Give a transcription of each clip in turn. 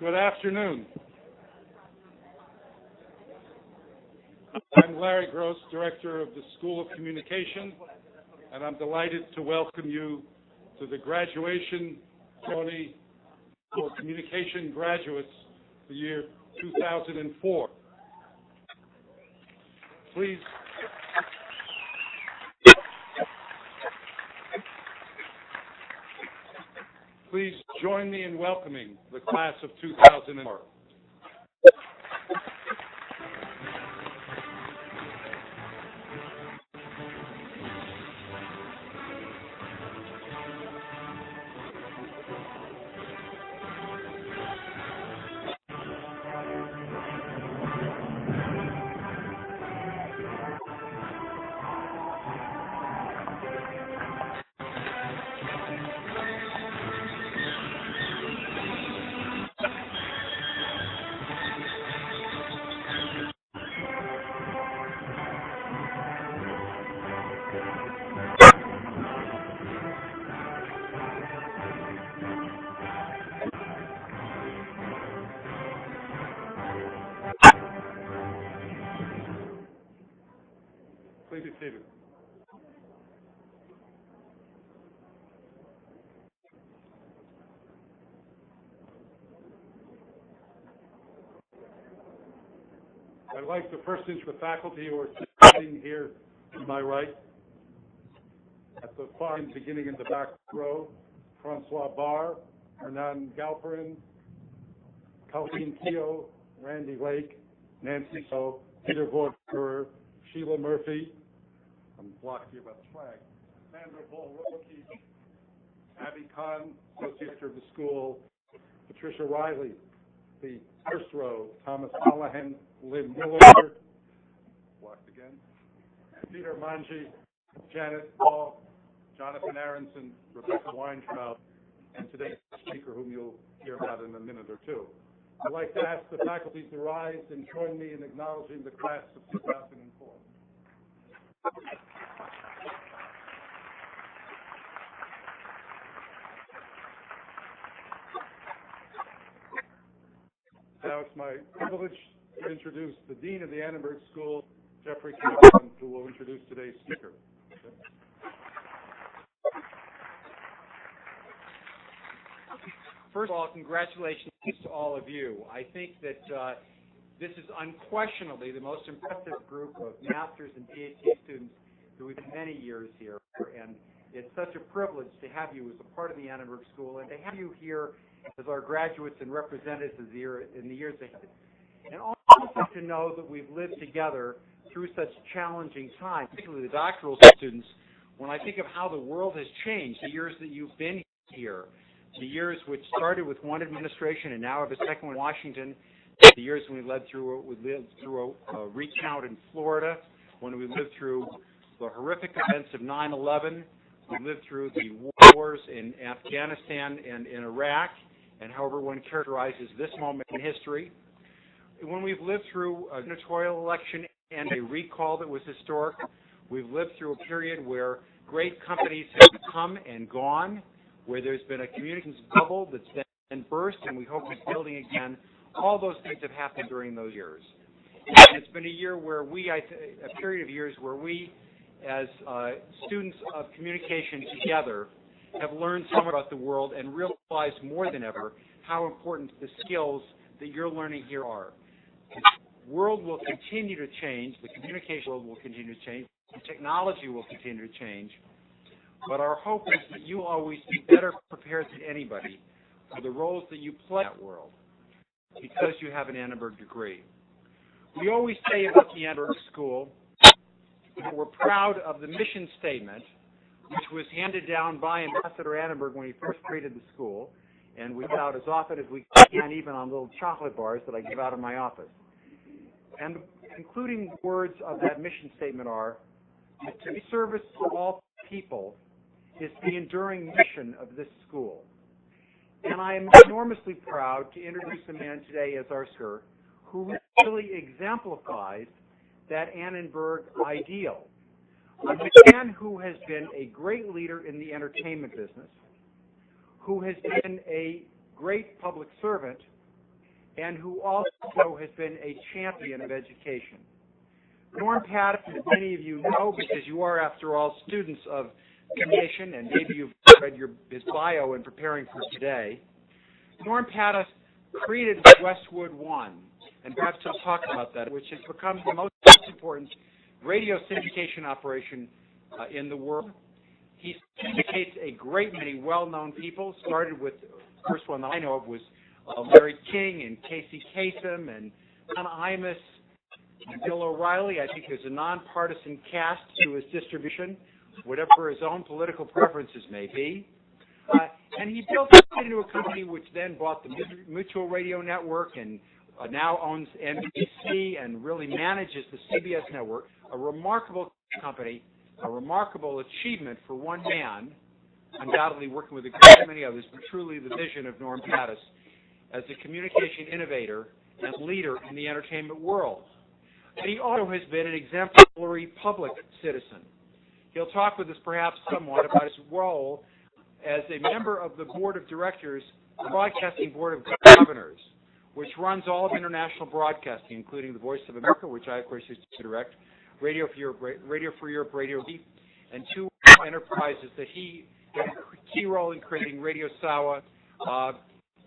Good afternoon. I'm Larry Gross, Director of the School of Communication, and I'm delighted to welcome you to the graduation ceremony for communication graduates for the year 2004. Please join me in welcoming the class of 2004. Please be seated. I'd like to first introduce the faculty who are sitting here to my right. At the far end, beginning in the back row, Francois Barr, Hernan Galperin, Colleen Keogh, Randy Lake, Nancy So, Peter Vorderer, Sheila Murphy. I'm blocked here by the flag. Sandra Bull-Roki, Abby Kahn, Associate Director of the school, Patricia Riley, the first row, Thomas Callahan, Lynn Miller, blocked again, Peter Manji, Janet Paul, Jonathan Aronson, Rebecca Weintraub, and today's speaker, whom you'll hear about in a minute or two. I'd like to ask the faculty to rise and join me in acknowledging the class of 2004. Now it's my privilege to introduce the Dean of the Annenberg School, Jeffrey Cameron, who will introduce today's speaker. First of all, congratulations to all of you. I think that this is unquestionably the most impressive group of master's and PhD students who we've had many years here, and it's such a privilege to have you as a part of the Annenberg School and to have you here as our graduates and representatives in the years ahead. And also to know that we've lived together through such challenging times, particularly the doctoral students. When I think of how the world has changed, the years that you've been here, the years which started with one administration and now have a second one in Washington, the years when we lived through a recount in Florida, when we lived through the horrific events of 9/11, we lived through the wars in Afghanistan and in Iraq, and however one characterizes this moment in history. When we've lived through a gubernatorial election and a recall that was historic, we've lived through a period where great companies have come and gone, where there's been a communications bubble that's been burst, and we hope it's building again. All those things have happened during those years. And it's been a year where a period of years where we, as students of communication together, have learned so much about the world and realized more than ever how important the skills that you're learning here are. The world will continue to change, the communication world will continue to change, the technology will continue to change, but our hope is that you will always be better prepared than anybody for the roles that you play in that world because you have an Annenberg degree. We always say about the Annenberg School that we're proud of the mission statement, which was handed down by Ambassador Annenberg when he first created the school, and we put out as often as we can, even on little chocolate bars that I give out in my office. And the concluding words of that mission statement are, to be service to all people is the enduring mission of this school. And I am enormously proud to introduce a man today as our speaker who really exemplifies that Annenberg ideal. A man who has been a great leader in the entertainment business, who has been a great public servant, and who also has been a champion of education. Norm Patterson, as many of you know, because you are, after all, students of Communication, and maybe you've read his bio in preparing for today. Norm Patterson created Westwood One, and perhaps he'll talk about that, which has become the most important radio syndication operation in the world. He syndicates a great many well-known people. Started with, the first one that I know of was Larry King and Casey Kasem and Don Imus and Bill O'Reilly. I think there's a nonpartisan cast to his distribution, whatever his own political preferences may be. And he built it into a company which then bought the Mutual Radio Network and now owns NBC and really manages the CBS network. A remarkable company, a remarkable achievement for one man, undoubtedly working with a great many others, but truly the vision of Norm Patterson as a communication innovator and leader in the entertainment world. But he also has been an exemplary public citizen. He'll talk with us perhaps somewhat about his role as a member of the board of directors, the Broadcasting Board of Governors, which runs all of international broadcasting, including the Voice of America, which I, of course, used to direct, Radio for Europe, Radio D, and two enterprises that he had a key role in creating, Radio Sawa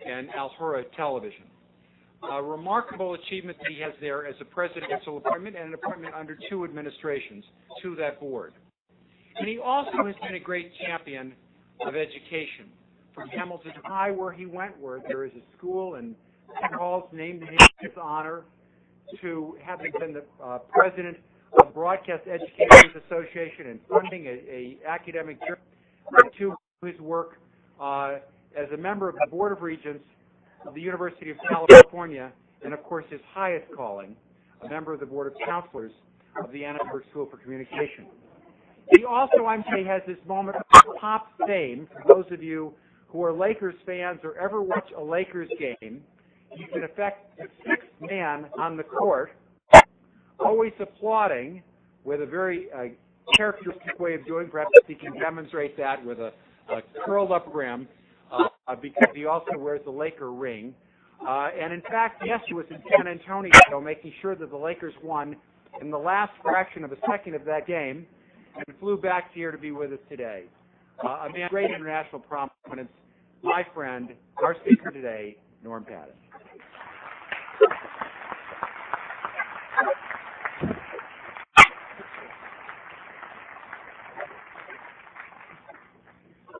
and Al Hurra Television. A remarkable achievement that he has there as a presidential appointment and an appointment under two administrations to that board. And he also has been a great champion of education. From Hamilton High, where he went, where there is a school and halls named in his honor, to having been the president of Broadcast Educators Association and funding a academic journey, to his work as a member of the Board of Regents of the University of California, and of course his highest calling, a member of the Board of Counselors of the Annenberg School for Communication. He also, I'm saying, has this moment of pop fame. For those of you who are Lakers fans or ever watch a Lakers game, he's in effect the sixth man on the court, always applauding with a very characteristic way of doing. Perhaps he can demonstrate that with a curled up rim, because he also wears the Laker ring. And in fact, yes, he was in San Antonio making sure that the Lakers won in the last fraction of a second of that game, and flew back here to be with us today. A man of great international prominence, my friend, our speaker today, Norm Patterson.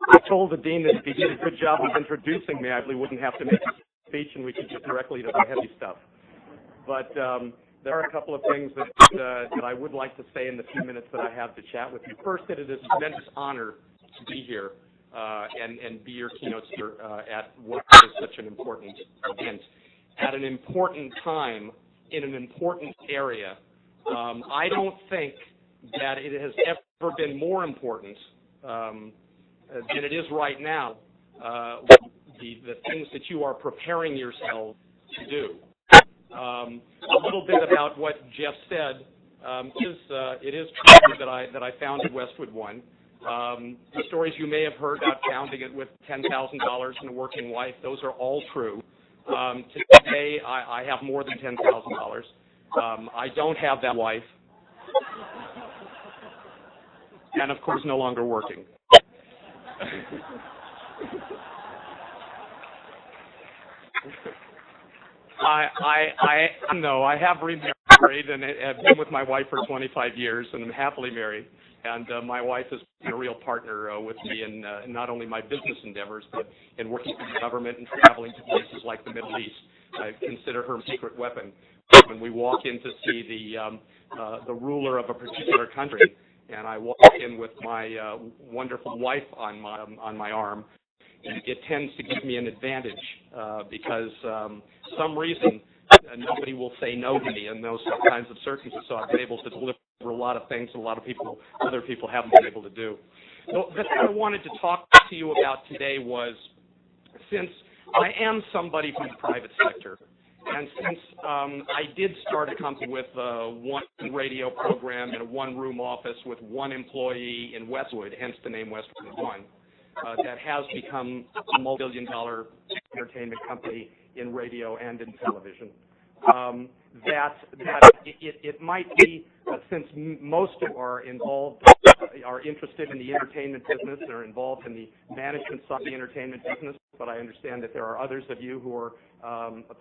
I told the dean that if he did a good job of introducing me, I really wouldn't have to make a speech and we could get directly to the heavy stuff. But there are a couple of things that I would like to say in the few minutes that I have to chat with you. First, that it is a tremendous honor to be here and be your keynote speaker at what is such an important event. At an important time, in an important area. I don't think that it has ever been more important than it is right now, the things that you are preparing yourself to do. A little bit about what Jeff said. It is true that I founded Westwood One. The stories you may have heard about founding it with $10,000 and a working wife, those are all true. Today, I have more than $10,000. I don't have that wife. And, of course, no longer working. I have remarried and have been with my wife for 25 years and I'm happily married. And my wife has been a real partner with me in not only my business endeavors, but in working for the government and traveling to places like the Middle East. I consider her a secret weapon. When we walk in to see the ruler of a particular country, and I walk in with my wonderful wife on my arm, it tends to give me an advantage because some reason nobody will say no to me in those kinds of circumstances. So I've been able to deliver a lot of things that other people haven't been able to do. So the thing I wanted to talk to you about today was, since I am somebody from the private sector, and since I did start a company with one radio program in a one-room office with one employee in Westwood, hence the name Westwood One, that has become a multi-billion-dollar entertainment company in radio and in television. That it might be, since most are involved, are interested in the entertainment business and are involved in the management side of the entertainment business, but I understand that there are others of you who are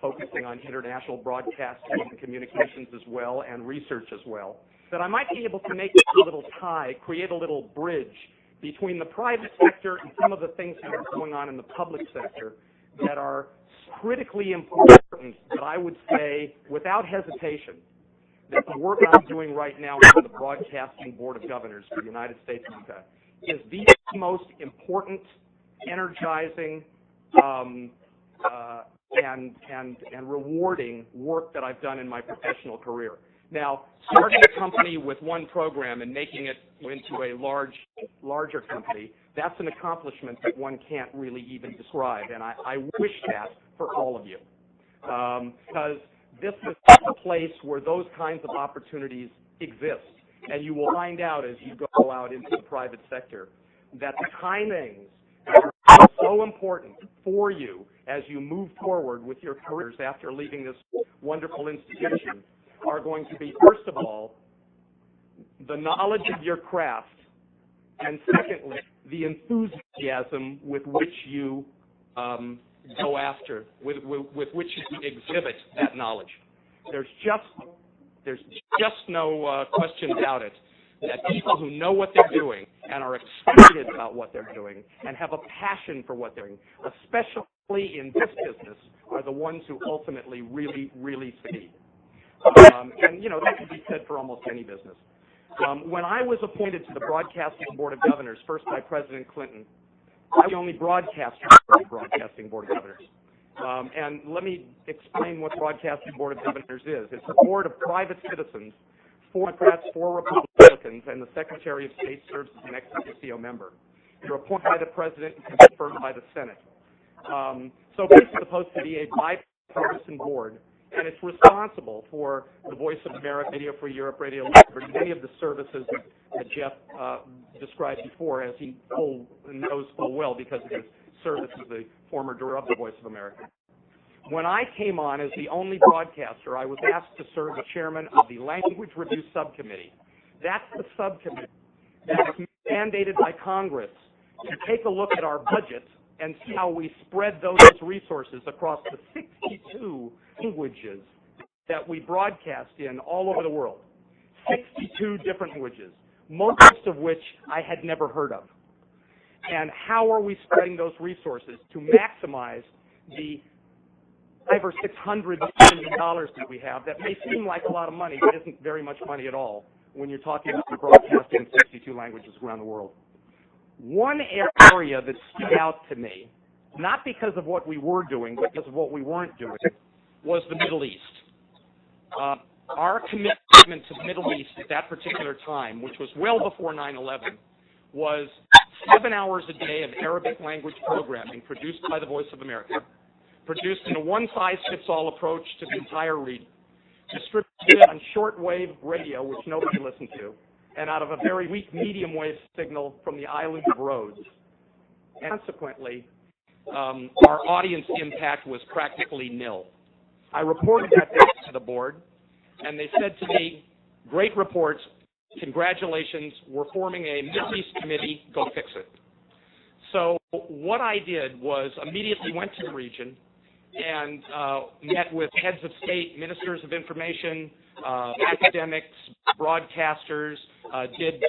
focusing on international broadcasting and communications as well, and research as well, that I might be able to make a little tie, create a little bridge between the private sector and some of the things that are going on in the public sector that are critically important, that I would say, without hesitation, that the work I'm doing right now with the Broadcasting Board of Governors for the United States of America is the most important, energizing, and rewarding work that I've done in my professional career. Now, starting a company with one program and making it into a larger company, that's an accomplishment that one can't really even describe, and I wish that for all of you. Because this is a place where those kinds of opportunities exist, and you will find out as you go out into the private sector that the kind of things that are so important for you as you move forward with your careers after leaving this wonderful institution are going to be, first of all, the knowledge of your craft, and secondly, the enthusiasm with which you go after, with which you exhibit that knowledge. There's just no question about it that people who know what they're doing and are excited about what they're doing and have a passion for what they're doing, especially in this business, are the ones who ultimately really, really succeed. And, you know, that can be said for almost any business. When I was appointed to the Broadcasting Board of Governors, first by President Clinton, I was the only broadcaster on the Broadcasting Board of Governors. And let me explain what the Broadcasting Board of Governors is. It's a board of private citizens, 4 Democrats, 4 Republicans, and the Secretary of State serves as an ex officio member. They're appointed by the President and confirmed by the Senate. So it's supposed to be a bipartisan board, and it's responsible for the Voice of America, Radio Free Europe, Radio Liberty, many of the services that Jeff described before, as he knows full well because of his service as the former director of the Voice of America. When I came on as the only broadcaster, I was asked to serve as chairman of the Language Review Subcommittee. That's the subcommittee that is mandated by Congress to take a look at our budget and see how we spread those resources across the 62 languages that we broadcast in all over the world. 62 different languages, most of which I had never heard of. And how are we spreading those resources to maximize the $500 or $600 million that we have? That may seem like a lot of money, but isn't very much money at all when you're talking about broadcasting in 62 languages around the world. One area that stood out to me, not because of what we were doing, but because of what we weren't doing, was the Middle East. Our commitment to the Middle East at that particular time, which was well before 9/11, was 7 hours a day of Arabic language programming produced by the Voice of America, produced in a one-size-fits-all approach to the entire region, distributed on shortwave radio, which nobody listened to, and out of a very weak medium wave signal from the island of Rhodes. And consequently, our audience impact was practically nil. I reported that back to the board, and they said to me, "Great reports, congratulations, we're forming a Middle East committee, go fix it." So what I did was immediately went to the region and met with heads of state, ministers of information, academics, broadcasters, did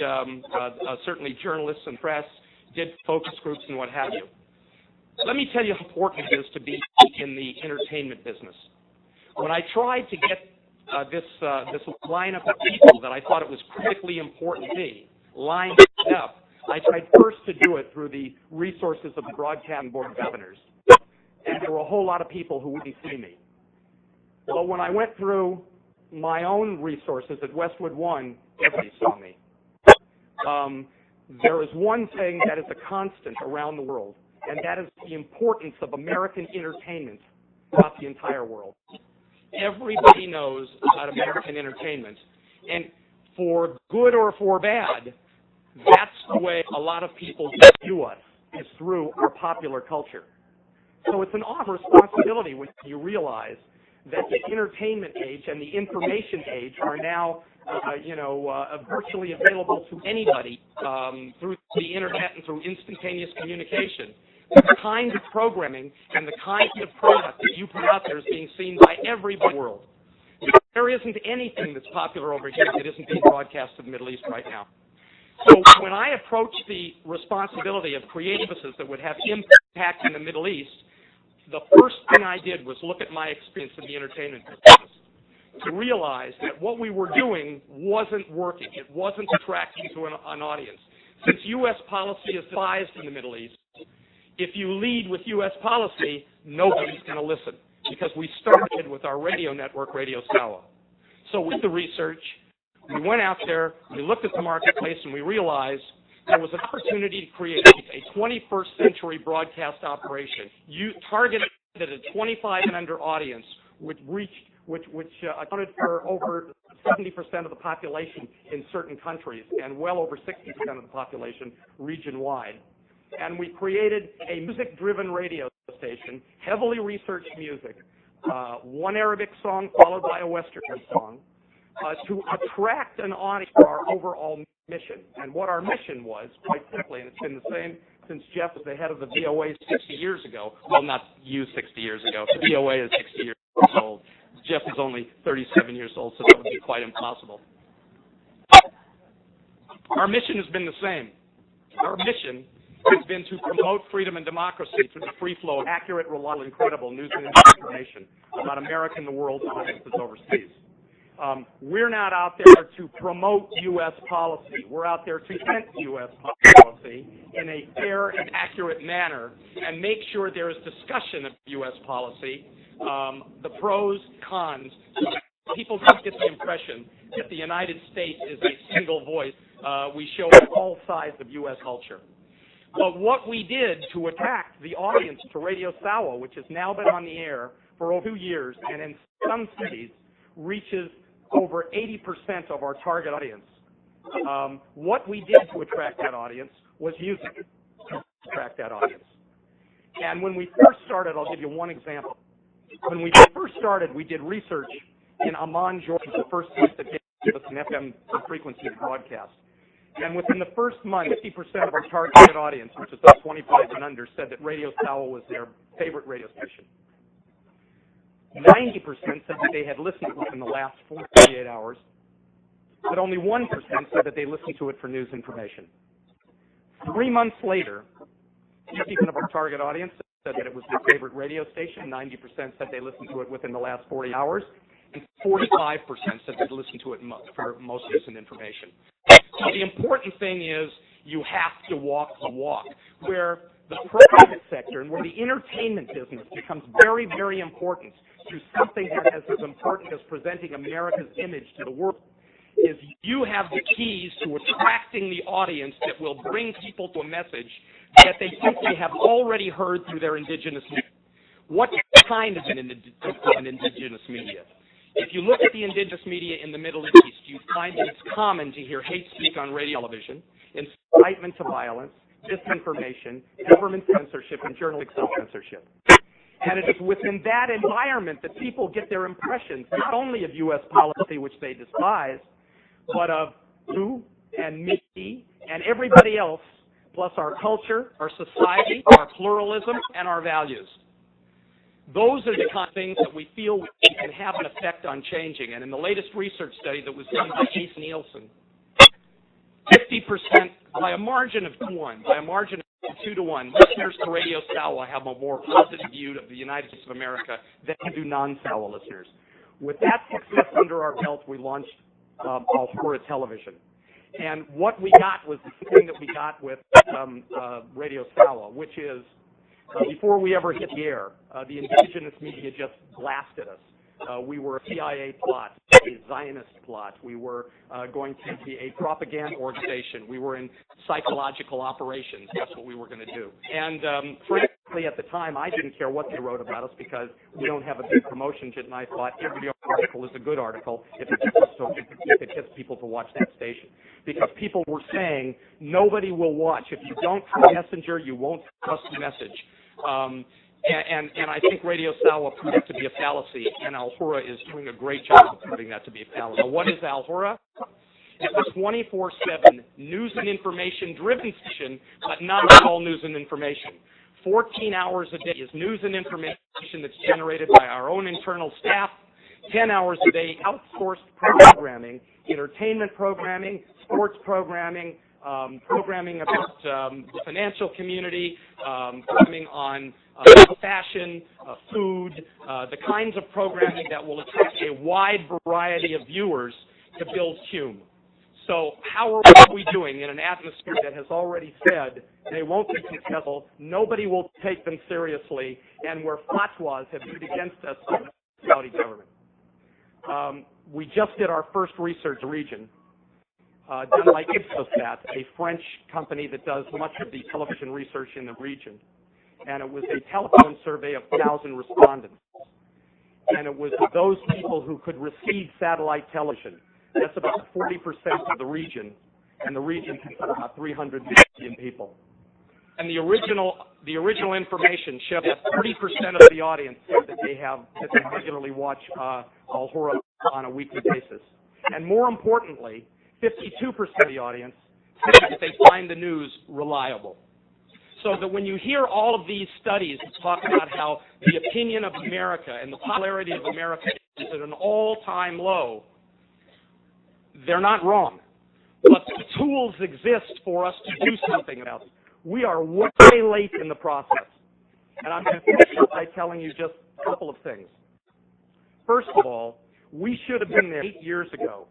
certainly journalists and press, did focus groups and what have you. Let me tell you how important it is to be in the entertainment business. When I tried to get this lineup of people that I thought it was critically important to be lined up, I tried first to do it through the resources of the Broadcasting Board of Governors. And there were a whole lot of people who wouldn't see me. But when I went through my own resources at Westwood One, everybody saw me. There is one thing that is a constant around the world, and that is the importance of American entertainment throughout the entire world. Everybody knows about American entertainment, and for good or for bad, that's the way a lot of people view us, is through our popular culture. So it's an awful responsibility when you realize that the entertainment age and the information age are now, virtually available to anybody through the internet and through instantaneous communication. The kind of programming and the kind of product that you put out there is being seen by everybody in the world. There isn't anything that's popular over here that isn't being broadcast to the Middle East right now. So when I approached the responsibility of creating businesses that would have impact in the Middle East, the first thing I did was look at my experience in the entertainment business to realize that what we were doing wasn't working. It wasn't attracting to an audience. Since U.S. policy is despised in the Middle East, if you lead with U.S. policy, nobody's going to listen, because we started with our radio network, Radio Sawa. So with the research, we went out there, we looked at the marketplace, and we realized there was an opportunity to create a 21st century broadcast operation. You targeted at a 25 and under audience, which accounted for over 70% of the population in certain countries and well over 60% of the population region-wide. And we created a music-driven radio station, heavily researched music, one Arabic song followed by a Western song, to attract an audience for our overall mission. And what our mission was, quite simply, and it's been the same since Jeff was the head of the VOA 60 years ago. Well, not you 60 years ago. The VOA is 60 years old. Jeff is only 37 years old, so that would be quite impossible. Our mission has been the same. Our mission has been to promote freedom and democracy through the free flow of accurate, reliable, and credible news and information about America and the world's audiences overseas. We're not out there to promote U.S. policy. We're out there to present U.S. policy in a fair and accurate manner and make sure there is discussion of U.S. policy, the pros, cons, so that people don't get the impression that the United States is a single voice. We show all sides of U.S. culture. But what we did to attract the audience to Radio Sawa, which has now been on the air for over 2 years, and in some cities reaches over 80% of our target audience. What we did to attract that audience was music to attract that audience. And when we first started, I'll give you one example. When we first started, we did research in Amman, Georgia, the first place that gave us an FM frequency to broadcast. And within the first month, 50% of our targeted audience, which is about 25 and under, said that Radio Sawa was their favorite radio station. 90% said that they had listened to it in the last 48 hours, but only 1% said that they listened to it for news information. 3 months later, 50% of our target audience said that it was their favorite radio station, 90% said they listened to it within the last 40 hours, and 45% said they'd listened to it for most news and information. So the important thing is you have to walk the walk, where the private sector and where the entertainment business becomes very, very important to something that is as important as presenting America's image to the world, is you have the keys to attracting the audience that will bring people to a message that they simply have already heard through their indigenous media. What kind of an indigenous media? If you look at the indigenous media in the Middle East, you find that it's common to hear hate speak on radio television, incitement to violence, disinformation, government censorship, and journalistic self-censorship. And it is within that environment that people get their impressions, not only of U.S. policy, which they despise, but of you and me and everybody else, plus our culture, our society, our pluralism, and our values. Those are the kind of things that we feel we can have an effect on changing. And in the latest research study that was done by Jason Nielsen, 50%, by a margin of 2-1, by a margin of 2-1, listeners to Radio Sawa have a more positive view of the United States of America than do non-Sawa listeners. With that success under our belt, we launched Al-Hura Television. And what we got was the thing that we got with Radio Sawa, which is, before we ever hit the air, the indigenous media just blasted us. We were a CIA plot, a Zionist plot. We were going to be a propaganda organization. We were in psychological operations. That's what we were going to do. And frankly, at the time, I didn't care what they wrote about us because we don't have a big promotion kit, and I thought every article is a good article if it gets people to watch that station. Because people were saying, nobody will watch. If you don't trust the messenger, you won't trust the message. And I think Radio Sawa proved that to be a fallacy, and Al-Hura is doing a great job of proving that to be a fallacy. Now, what is Al-Hura? It's a 24/7 news and information-driven station, but not all news and information. 14 hours a day is news and information that's generated by our own internal staff. 10 hours a day outsourced programming, entertainment programming, sports programming, programming about the financial community, programming on fashion, food, the kinds of programming that will attract a wide variety of viewers to build Hume. So how are we doing in an atmosphere that has already said they won't be successful, nobody will take them seriously, and where fatwas have been against us by the Saudi government? We just did our first research region, done by Ipsostat, a French company that does much of the television research in the region. And it was a telephone survey of 1,000 respondents. And it was those people who could receive satellite television. That's about 40% of the region, and the region consists of about 300 million people. And the original information showed that 30% of the audience said that they regularly watch Al-Hura on a weekly basis. And more importantly, 52% of the audience said that they find the news reliable. So that when you hear all of these studies talk about how the opinion of America and the popularity of America is at an all-time low, they're not wrong. But the tools exist for us to do something about it. We are way late in the process. And I'm going to finish by telling you just a couple of things. First of all, we should have been there 8 years ago.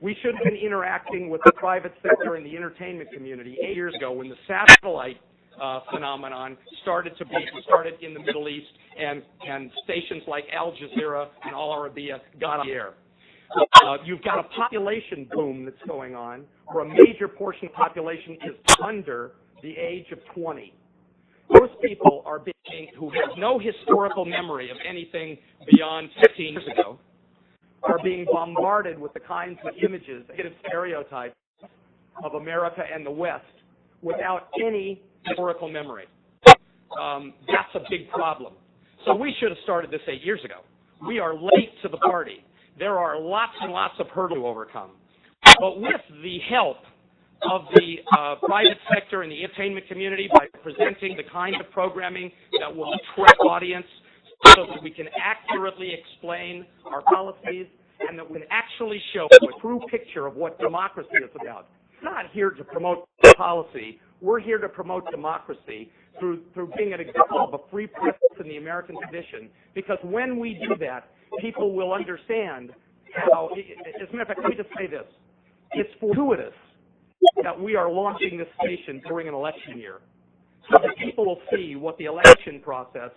We should have been interacting with the private sector and the entertainment community 8 years ago when the satellite phenomenon started in the Middle East, and stations like Al Jazeera and Al Arabiya got on the air. You've got a population boom that's going on, where a major portion of the population is under the age of 20. Those people are who have no historical memory of anything beyond 15 years ago, are being bombarded with the kinds of images, negative stereotypes of America and the West without any historical memory. That's a big problem. So we should have started this 8 years ago. We are late to the party. There are lots and lots of hurdles to overcome. But with the help of the private sector and the entertainment community, by presenting the kind of programming that will attract audience so that we can accurately explain our policies and that we can actually show a true picture of what democracy is about. We're not here to promote policy. We're here to promote democracy through being an example of a free press in the American tradition, because when we do that, people will understand how, as a matter of fact, let me just say this. It's fortuitous that we are launching this station during an election year, so that people will see what the election process,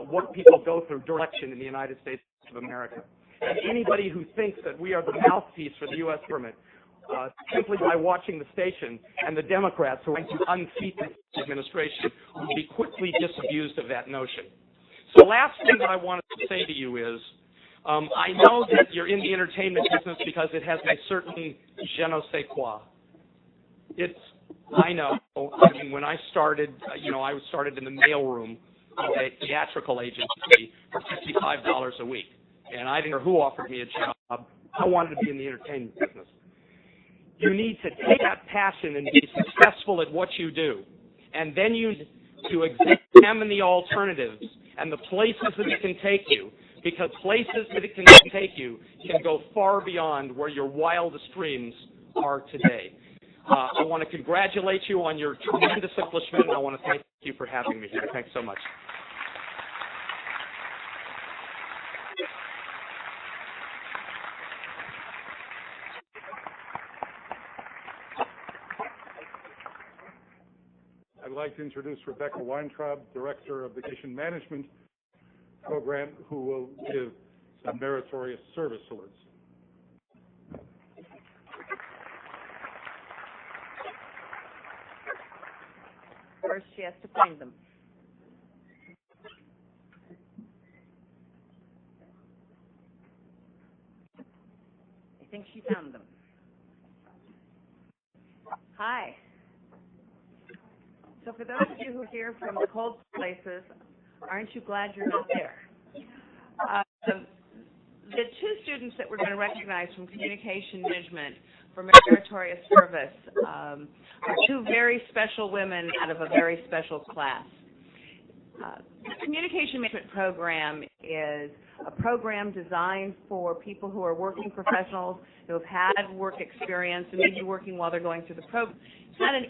what people go through during election in the United States of America. And anybody who thinks that we are the mouthpiece for the U.S. government, simply by watching the station, and the Democrats who are going to unseat this administration will be quickly disabused of that notion. So the last thing that I wanted to say to you is, I know that you're in the entertainment business because it has a certain je ne sais quoi. I know. I mean, when I started, I started in the mailroom of a theatrical agency for $55 a week. And I didn't know who offered me a job. I wanted to be in the entertainment business. You need to take that passion and be successful at what you do. And then you need to examine the alternatives and the places that it can take you, because places that it can take you can go far beyond where your wildest dreams are today. I want to congratulate you on your tremendous accomplishment, and I want to thank you for having me here. Thanks so much. I'd like to introduce Rebecca Weintraub, Director of the Education Management Program, who will give some meritorious service awards. First, she has to find them. I think she found them. Hi. So for those of you who are here from the cold places, Aren't you glad you're not there? The two students that we're going to recognize from communication management for meritorious service are two very special women out of a very special class. The communication management program is a program designed for people who are working professionals, who have had work experience and maybe working while they're going through the program. It's not an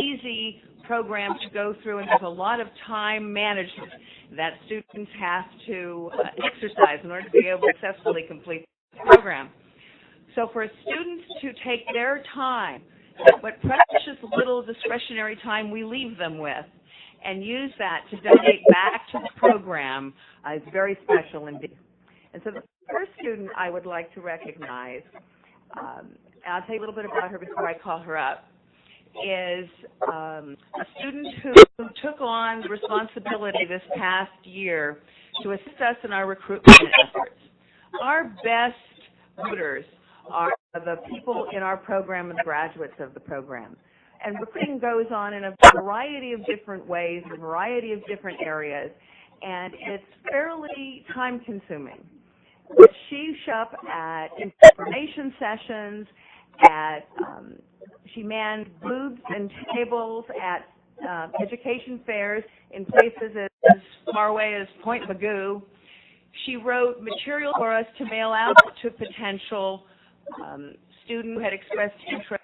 easy program to go through, and there's a lot of time management that students have to exercise in order to be able to successfully complete the program. So for students to take their time, what precious little discretionary time we leave them with, and use that to donate back to the program is very special indeed. And so the first student I would like to recognize, and I'll tell you a little bit about her before I call her up, is a student who took on the responsibility this past year to assist us in our recruitment efforts. Our best recruiters are the people in our program and the graduates of the program. And recruiting goes on in a variety of different ways, in a variety of different areas, and it's fairly time-consuming. But she shows up at information sessions, she manned booths and tables at education fairs in places as far away as Point Magoo. She wrote material for us to mail out to potential students who had expressed interest,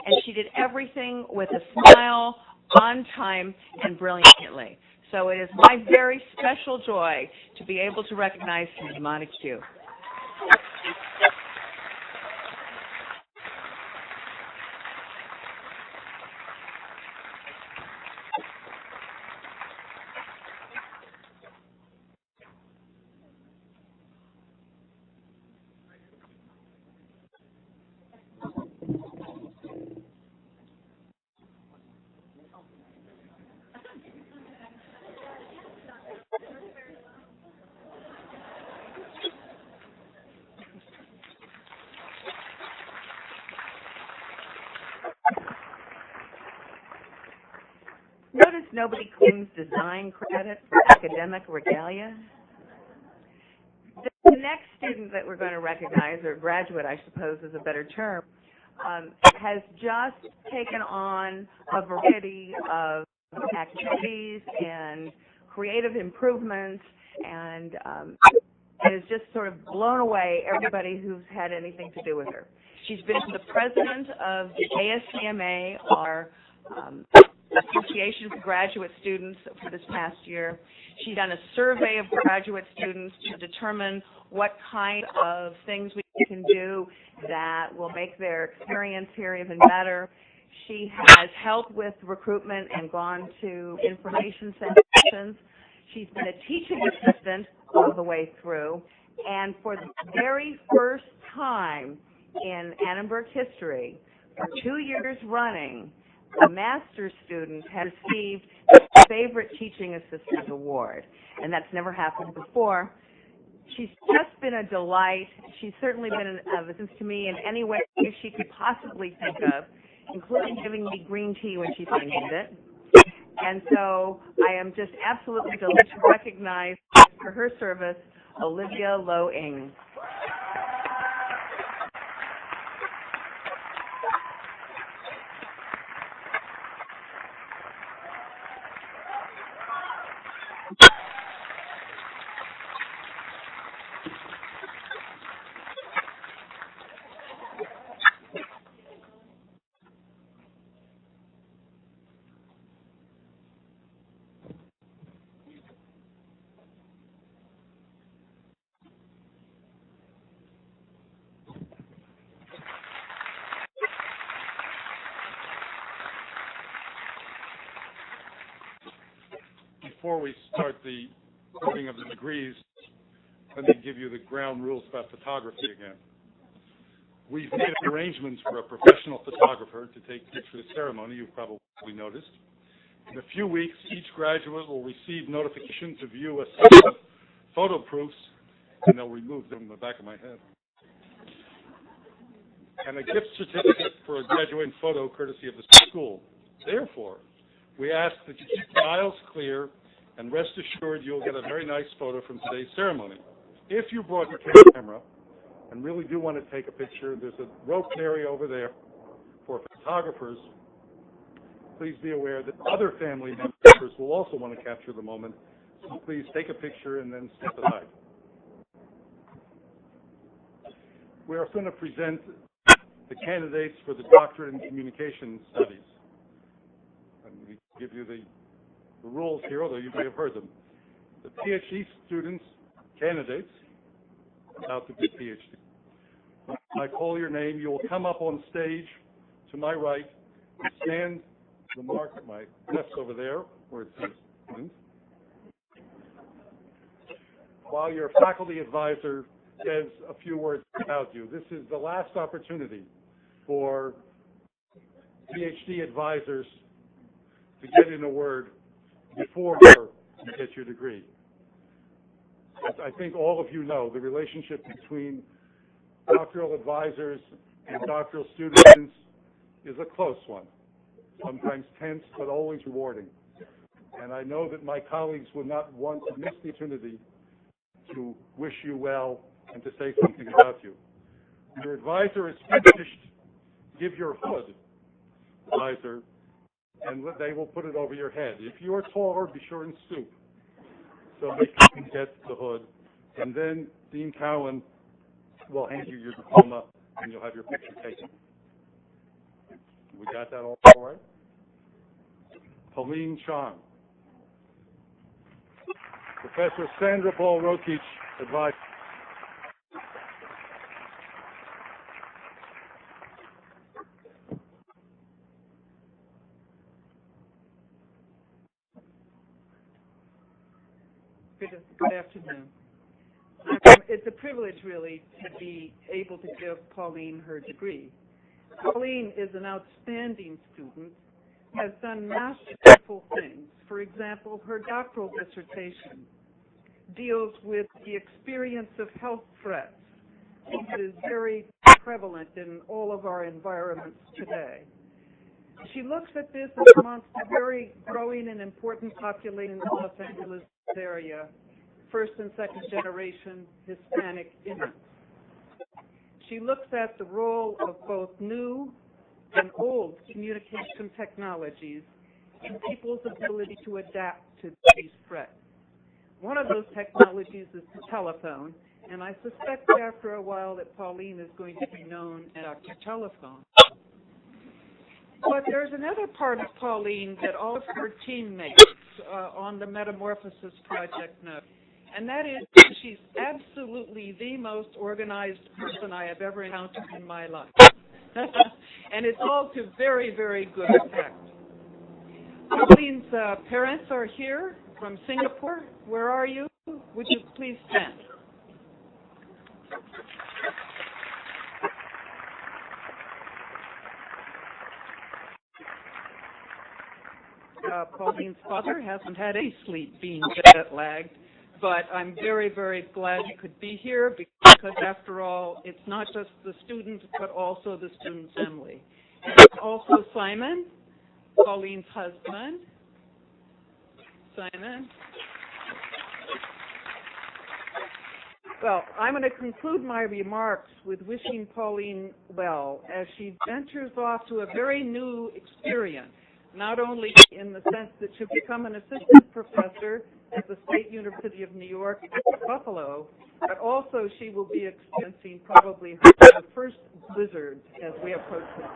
and she did everything with a smile, on time, and brilliantly. So it is my very special joy to be able to recognize Cindy Montague. Notice nobody claims design credit for academic regalia. The next student that we're going to recognize, or graduate I suppose is a better term, has just taken on a variety of activities and creative improvements, and has just sort of blown away everybody who's had anything to do with her. She's been the president of the ASCMA, our Association for Graduate Students, for this past year. She's done a survey of graduate students to determine what kind of things we can do that will make their experience here even better. She has helped with recruitment and gone to information sessions. She's been a teaching assistant all the way through. And for the very first time in Annenberg history, for 2 years running, a master's student has received the Favorite Teaching Assistant Award, and that's never happened before. She's just been a delight. She's certainly been of assistance to me in any way she could possibly think of, including giving me green tea when she needed it. And so I am just absolutely delighted to recognize for her service Olivia Low-Ing. Before we start the voting of the degrees, let me give you the ground rules about photography again. We've made arrangements for a professional photographer to take pictures for the ceremony, you've probably noticed. In a few weeks, each graduate will receive notification to view a set of photo proofs, and they'll remove them from the back of my head, and a gift certificate for a graduating photo courtesy of the school. Therefore, we ask that you keep the aisles clear and rest assured you'll get a very nice photo from today's ceremony. If you brought your camera and really do want to take a picture, there's a roped area over there for photographers. Please be aware that other family members will also want to capture the moment, so please take a picture and then step aside. We are going to present the candidates for the doctorate in communication studies. And we give you the rules here, although you may have heard them. The PhD students, candidates, about to be PhD. When I call your name, you will come up on stage to my right, stand the mark at my desk over there, where it says students, while your faculty advisor says a few words about you. This is the last opportunity for PhD advisors to get in a word before you get your degree. As I think all of you know, the relationship between doctoral advisors and doctoral students is a close one, sometimes tense, but always rewarding. And I know that my colleagues would not want to miss the opportunity to wish you well and to say something about you. When your advisor is finished, give your hood, advisor, and they will put it over your head. If you are taller, be sure and stoop so they can get the hood. And then Dean Cowan will hand you your diploma and you'll have your picture taken. We got that all right? Pauline Chong. Professor Sandra Paul Rokich, advisor. Good afternoon. It's a privilege, really, to be able to give Pauline her degree. Pauline is an outstanding student, has done masterful things. For example, her doctoral dissertation deals with the experience of health threats that is very prevalent in all of our environments today. She looks at this amongst a very growing and important population in the Los Angeles area, first and second generation Hispanic immigrants. She looks at the role of both new and old communication technologies in people's ability to adapt to these threats. One of those technologies is the telephone, and I suspect after a while that Pauline is going to be known as Dr. Telephone. But there's another part of Pauline that all of her teammates on the Metamorphosis Project know, and that is she's absolutely the most organized person I have ever encountered in my life. And it's all to very, very good effect. Pauline's parents are here from Singapore. Where are you? Would you please stand? Pauline's father hasn't had any sleep being jet-lagged, but I'm very, very glad you could be here because, after all, it's not just the student, but also the student family. And also Simon, Pauline's husband. Simon. Well, I'm going to conclude my remarks with wishing Pauline well as she ventures off to a very new experience, not only in the sense that she'll become an assistant professor at the State University of New York at Buffalo, but also she will be experiencing probably her first blizzard as we approach this.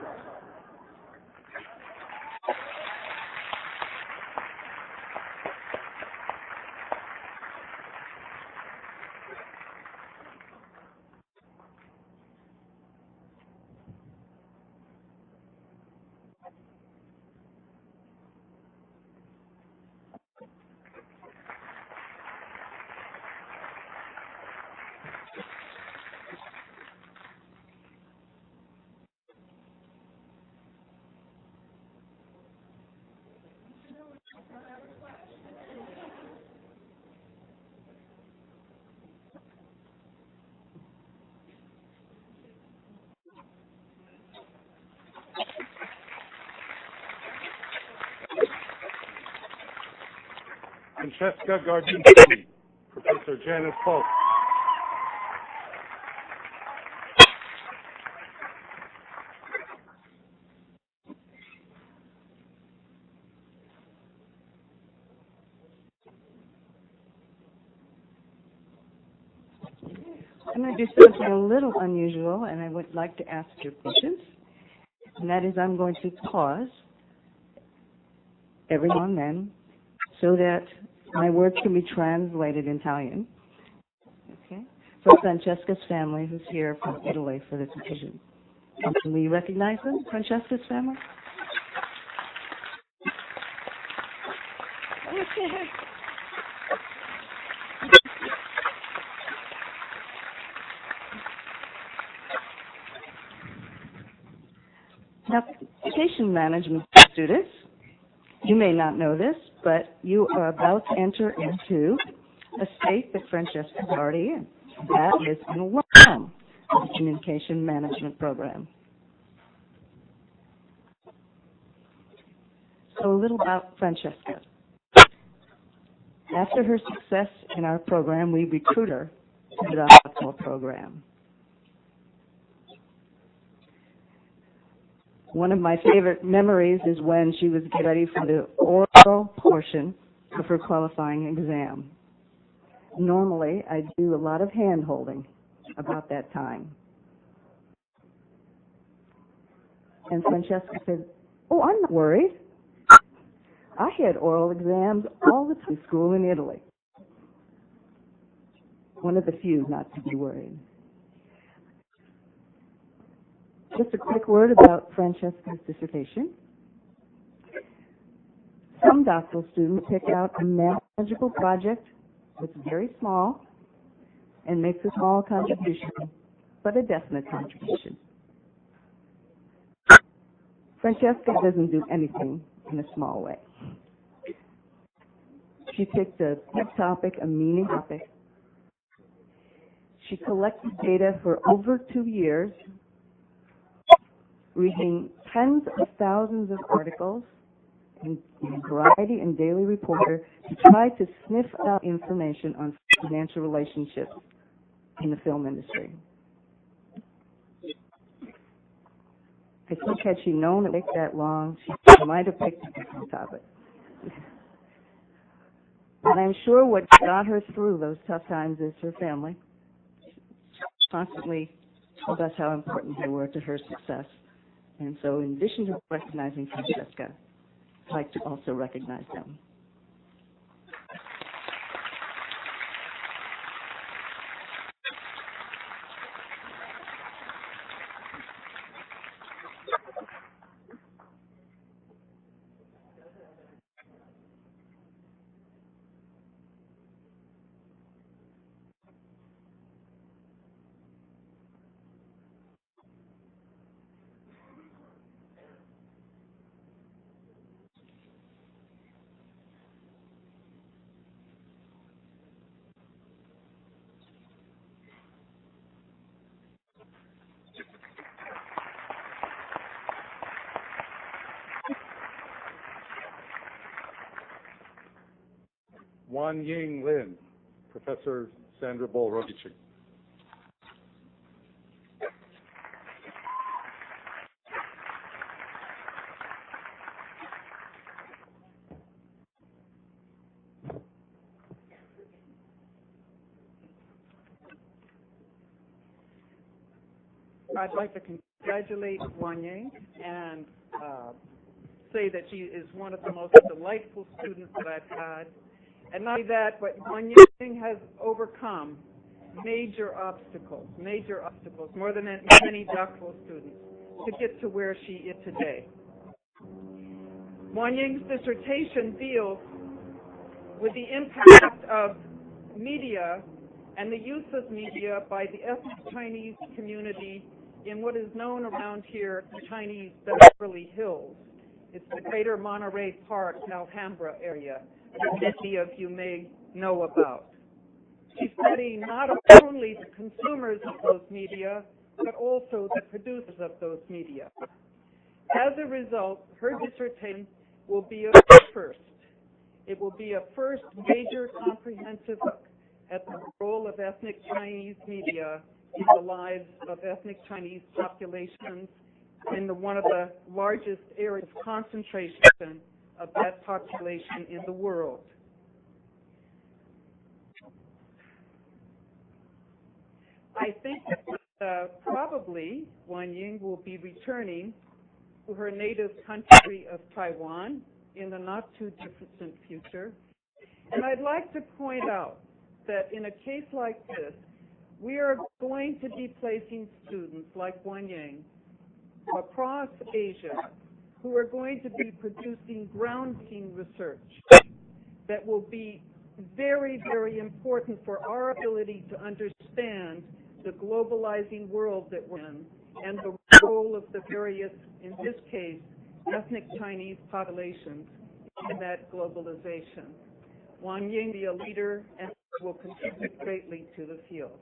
Francesca Gardini, Professor Janice Polk. I'm going to do something a little unusual, and I would like to ask your patience. And that is, I'm going to pause every now and then so that my words can be translated in Italian. Okay? For Francesca's family, who's here from Italy for this occasion. Can we recognize them, Francesca's family? Okay. Now, education management students, you may not know this, but you are about to enter into a state that Francesca is already in. That is an alum of the communication management program. So a little about Francesca. After her success in our program, we recruit her to the doctoral program. One of my favorite memories is when she was getting ready for the oral portion of her qualifying exam. Normally, I do a lot of hand-holding about that time. And Francesca said, "Oh, I'm not worried. I had oral exams all the time in school in Italy." One of the few not to be worried. Just a quick word about Francesca's dissertation. Some doctoral students pick out a manageable project that's very small and makes a small contribution, but a definite contribution. Francesca doesn't do anything in a small way. She picked a big topic, a meaning topic. She collected data for over 2 years, reading tens of thousands of articles in Variety and Daily Reporter to try to sniff out information on financial relationships in the film industry. I think had she known it would take that long, she might have picked a different topic. And I'm sure what got her through those tough times is her family. She constantly told us how important they were to her success. And so in addition to recognizing Francesca, I'd like to also recognize them. Wan Ying Lin, Professor Sandra Bolrodici. I'd like to congratulate Wan Ying and say that she is one of the most delightful students that I've had. And not only that, but Wan Ying has overcome major obstacles, more than many doctoral students, to get to where she is today. Wan Ying's dissertation deals with the impact of media and the use of media by the ethnic Chinese community in what is known around here as the Chinese Beverly Hills. It's the greater Monterey Park, Alhambra area that many of you may know about. She's studying not only the consumers of those media, but also the producers of those media. As a result, her dissertation will be a first It will be a first major comprehensive look at the role of ethnic Chinese media in the lives of ethnic Chinese populations in one of the largest areas of concentration of that population in the world. I think probably Wan Ying will be returning to her native country of Taiwan in the not too distant future. And I'd like to point out that in a case like this, we are going to be placing students like Wan Ying across Asia who are going to be producing groundbreaking research that will be very, very important for our ability to understand the globalizing world that we're in and the role of the various, in this case, ethnic Chinese populations in that globalization. Wan Ying will be a leader and will contribute greatly to the field.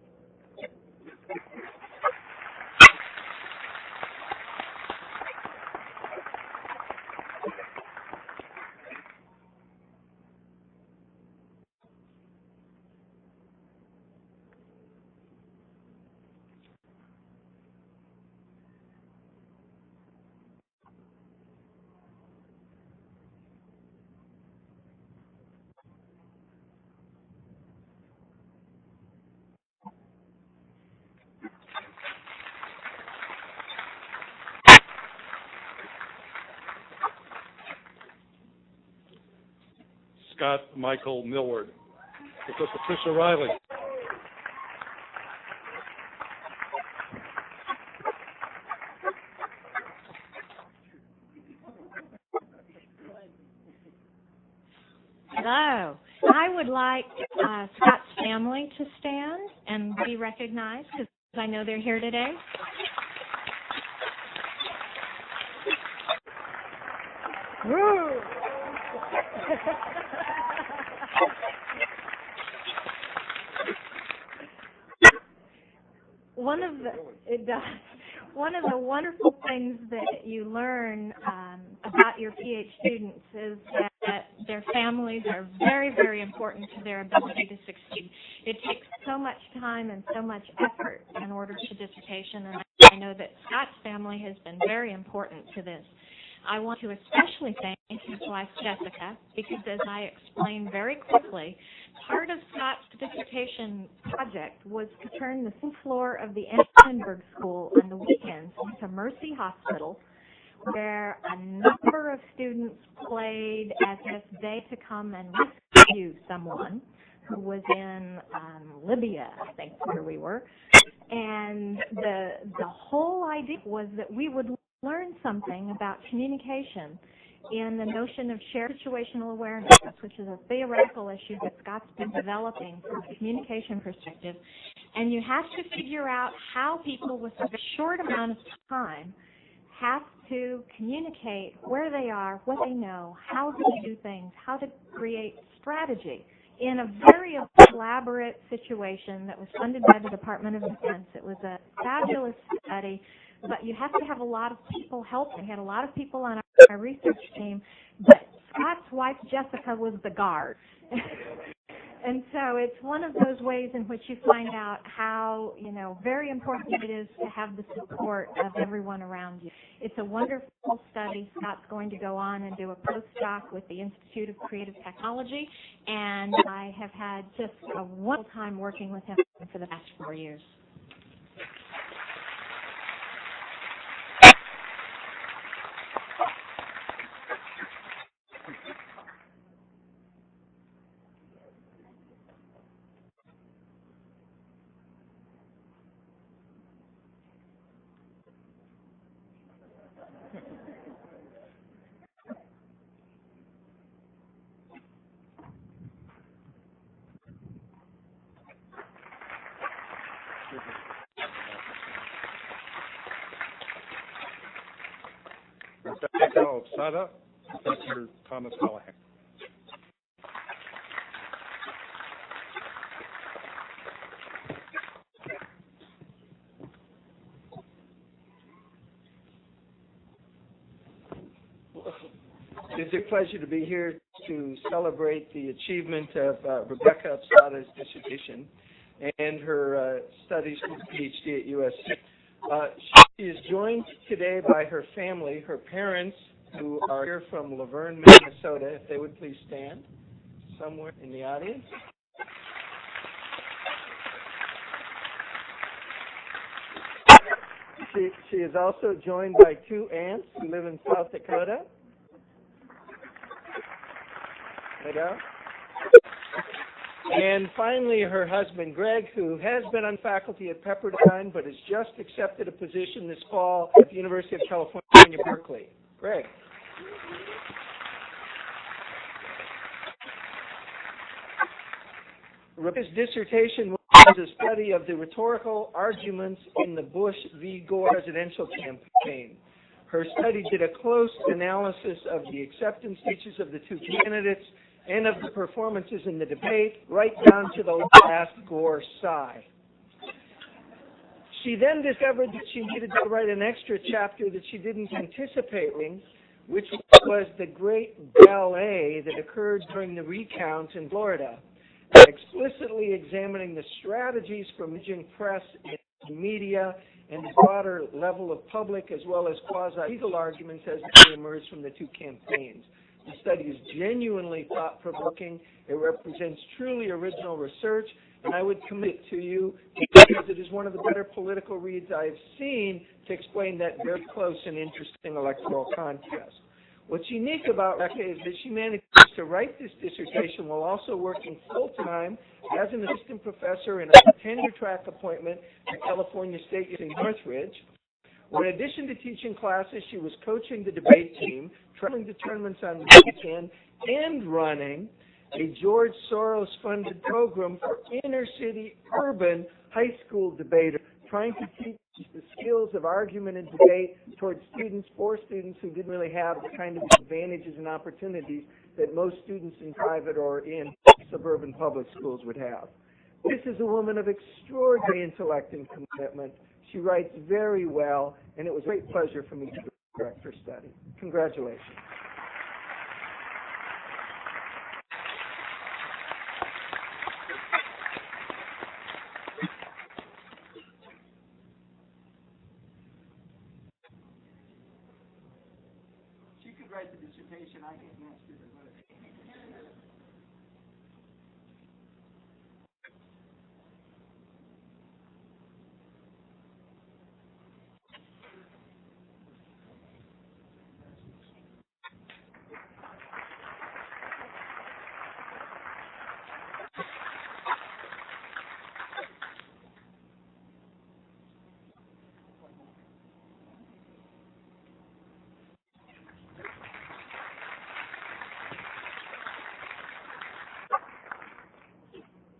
Scott Michael Millward. Professor Patricia Riley. Hello. I would like Scott's family to stand and be recognized because I know they're here today. Woo! One of the wonderful things that you learn about your PH students is that their families are very, very important to their ability to succeed. It takes so much time and so much effort in order to dissertation, and I know that Scott's family has been very important to this. I want to especially thank his wife, Jessica, because as I explained very quickly, part of Scott's dissertation project was to turn the floor of the Annenberg School on the weekends into Mercy Hospital, where a number of students played as if they had to come and rescue someone who was in Libya, I think, where we were. And the whole idea was that we would learn something about communication in the notion of shared situational awareness, which is a theoretical issue that Scott's been developing from a communication perspective. And you have to figure out how people with a very short amount of time have to communicate where they are, what they know, how to do things, how to create strategy in a very elaborate situation that was funded by the Department of Defense. It was a fabulous study, but you have to have a lot of people helping. We had a lot of people on our research team, but Scott's wife, Jessica, was the guard. And so it's one of those ways in which you find out how, very important it is to have the support of everyone around you. It's a wonderful study. Scott's going to go on and do a postdoc with the Institute of Creative Technology, and I have had just a wonderful time working with him for the past 4 years. Rebecca Osada, Professor Thomas Callahan. It's a pleasure to be here to celebrate the achievement of Rebecca Absada's dissertation and her studies for the PhD at USC. She is joined today by her family, her parents, who are here from Laverne, Minnesota. If they would please stand somewhere in the audience. She is also joined by two aunts who live in South Dakota. And finally, her husband, Greg, who has been on faculty at Pepperdine but has just accepted a position this fall at the University of California, Berkeley. Greg. Rebecca's dissertation was a study of the rhetorical arguments in the Bush v. Gore presidential campaign. Her study did a close analysis of the acceptance speeches of the two candidates and of the performances in the debate, right down to the last Gore sigh. She then discovered that she needed to write an extra chapter that she didn't anticipate reading, which was the great ballet that occurred during the recount in Florida, explicitly examining the strategies from emerging press and media and the broader level of public as well as quasi-legal arguments as they emerged from the two campaigns. The study is genuinely thought-provoking. It represents truly original research, and I would commit it to you because it is one of the better political reads I've seen to explain that very close and interesting electoral contest. What's unique about Rebecca is that she managed to write this dissertation while also working full-time as an assistant professor in a tenure-track appointment at California State University Northridge. In addition to teaching classes, she was coaching the debate team, traveling to tournaments on the weekend, and running a George Soros-funded program for inner-city urban high school debaters, trying to teach the skills of argument and debate towards students, for students who didn't really have the kind of advantages and opportunities that most students in private or in suburban public schools would have. This is a woman of extraordinary intellect and commitment. She writes very well, and it was a great pleasure for me to direct her study. Congratulations. She could write the dissertation. I can't answer it.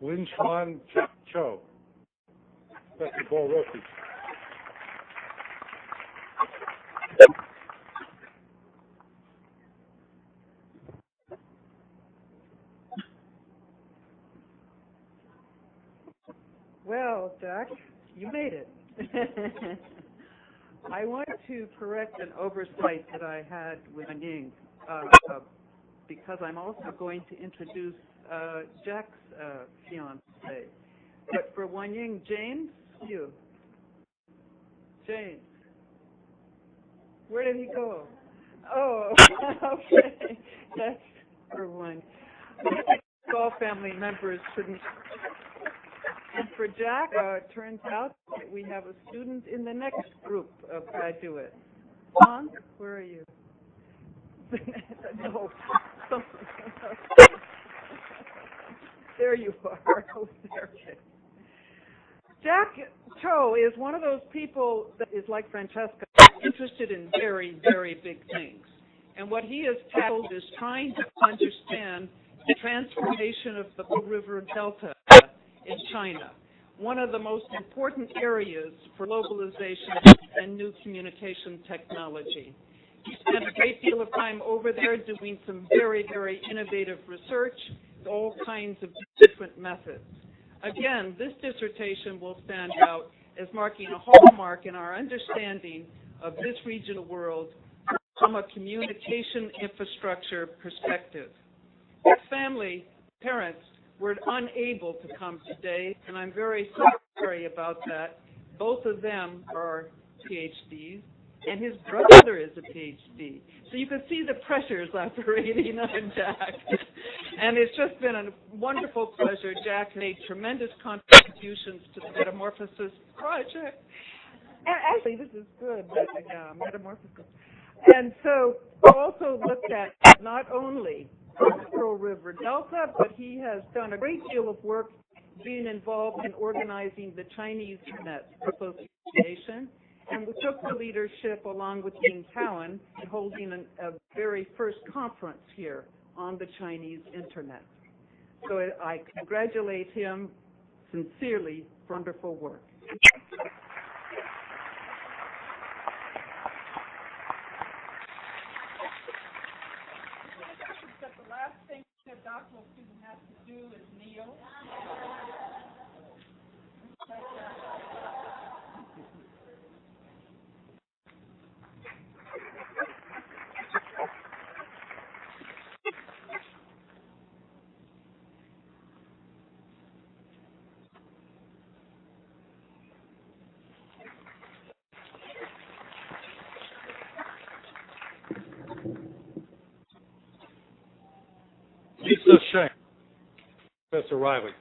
Lin Chuan Cho, basketball rookie. Well, Jack, you made it. I want to correct an oversight that I had with Ying, because I'm also going to introduce Jack's fiancé. But for Wan Ying, James, you. James. Where did he go? Oh, okay. That's for one. All family members shouldn't. And for Jack, it turns out that we have a student in the next group of graduates. Monk, where are you? No. There you are. Oh, there. Jack Cho is one of those people that is like Francesca, interested in very, very big things. And what he has tackled is trying to understand the transformation of the River Delta in China, one of the most important areas for globalization and new communication technology. He spent a great deal of time over there doing some very, very innovative research, all kinds of different methods. Again, this dissertation will stand out as marking a hallmark in our understanding of this regional world from a communication infrastructure perspective. His family, parents, were unable to come today, and I'm very sorry about that. Both of them are PhDs, and his brother is a PhD. So you can see the pressures operating on Jack. And it's just been a wonderful pleasure. Jack made tremendous contributions to the Metamorphosis Project. And actually, this is good, Metamorphosis. And so also looked at not only the Pearl River Delta, but he has done a great deal of work being involved in organizing the Chinese Internet Association, and we took the leadership along with Dean Cowan in holding a very first conference here on the Chinese Internet. So I congratulate him sincerely for wonderful work. The last thing a doctoral student has to do is kneel. Lisa Shank, Professor Riley.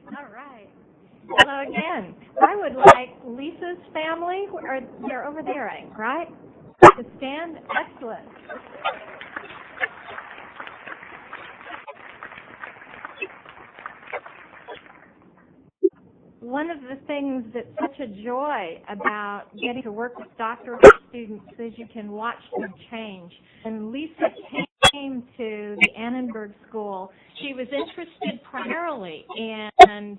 All right. Hello again. I would like Lisa's family, or they're over there, right? To stand. Excellent. One of the things that's such a joy about getting to work with doctoral students is you can watch them change. And Lisa came to the Annenberg School. She was interested primarily in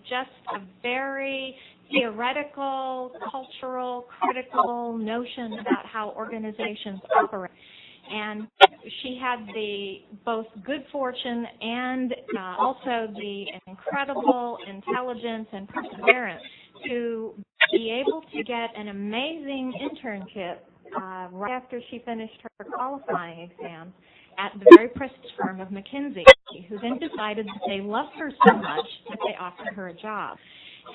just a very theoretical, cultural, critical notion about how organizations operate. And she had the both good fortune and also the incredible intelligence and perseverance to be able to get an amazing internship right after she finished her qualifying exams at the very prestigious firm of McKinsey, who then decided that they loved her so much that they offered her a job.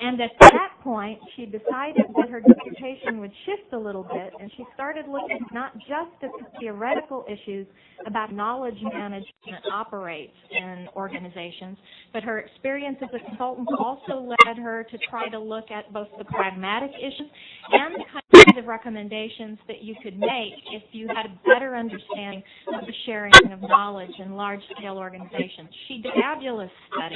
And at that point, she decided that her dissertation would shift a little bit, and she started looking not just at the theoretical issues about knowledge management operates in organizations, but her experience as a consultant also led her to try to look at both the pragmatic issues and the kinds of recommendations that you could make if you had a better understanding of the sharing of knowledge in large-scale organizations. She did a fabulous study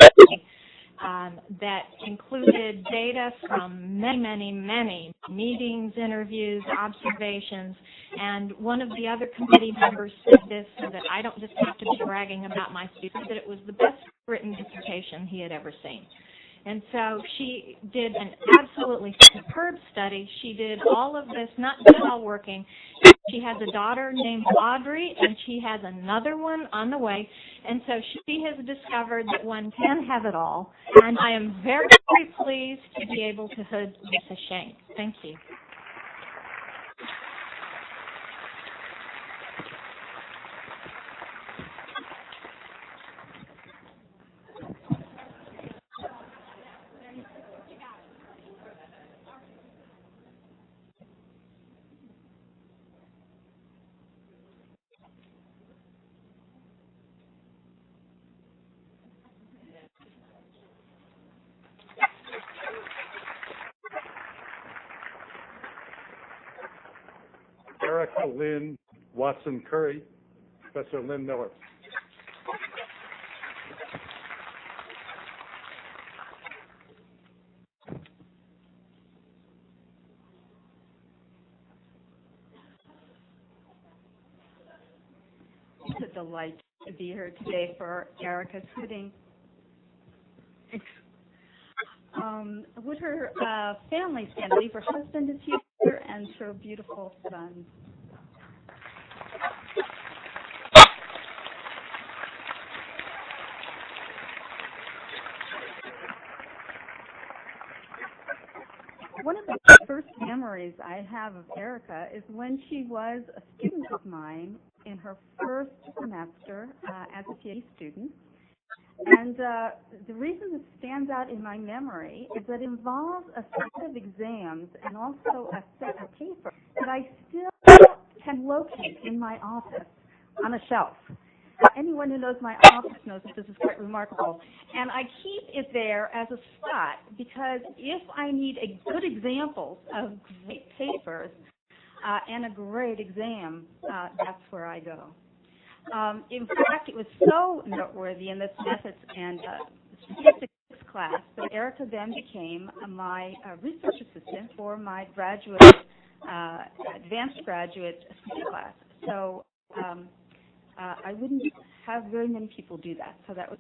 that included data from many meetings, interviews, observations, and one of the other committee members said this so that I don't just have to be bragging about my student, that it was the best written dissertation he had ever seen. And so she did an absolutely superb study. She did all of this, not just all working. She has a daughter named Audrey, and she has another one on the way. And so she has discovered that one can have it all. And I am very, very pleased to be able to hood Lisa Shank. Thank you. Erica Lynn Watson Curry, Professor Lynn Miller. It's a delight to be here today for Erica's wedding. Would her family stand? I believe her husband is here and her beautiful son. One of the first memories I have of Erica is when she was a student of mine in her first semester as a PhD student. And the reason this stands out in my memory is that it involves a set of exams and also a set of paper that I still can locate in my office on a shelf. Anyone who knows my office knows that this is quite remarkable. And I keep it there as a spot because if I need a good example of great papers and a great exam, that's where I go. In fact, it was so noteworthy in this methods and statistics class that Erica then became my research assistant for my graduate, advanced graduate class. So I wouldn't have very many people do that. So that was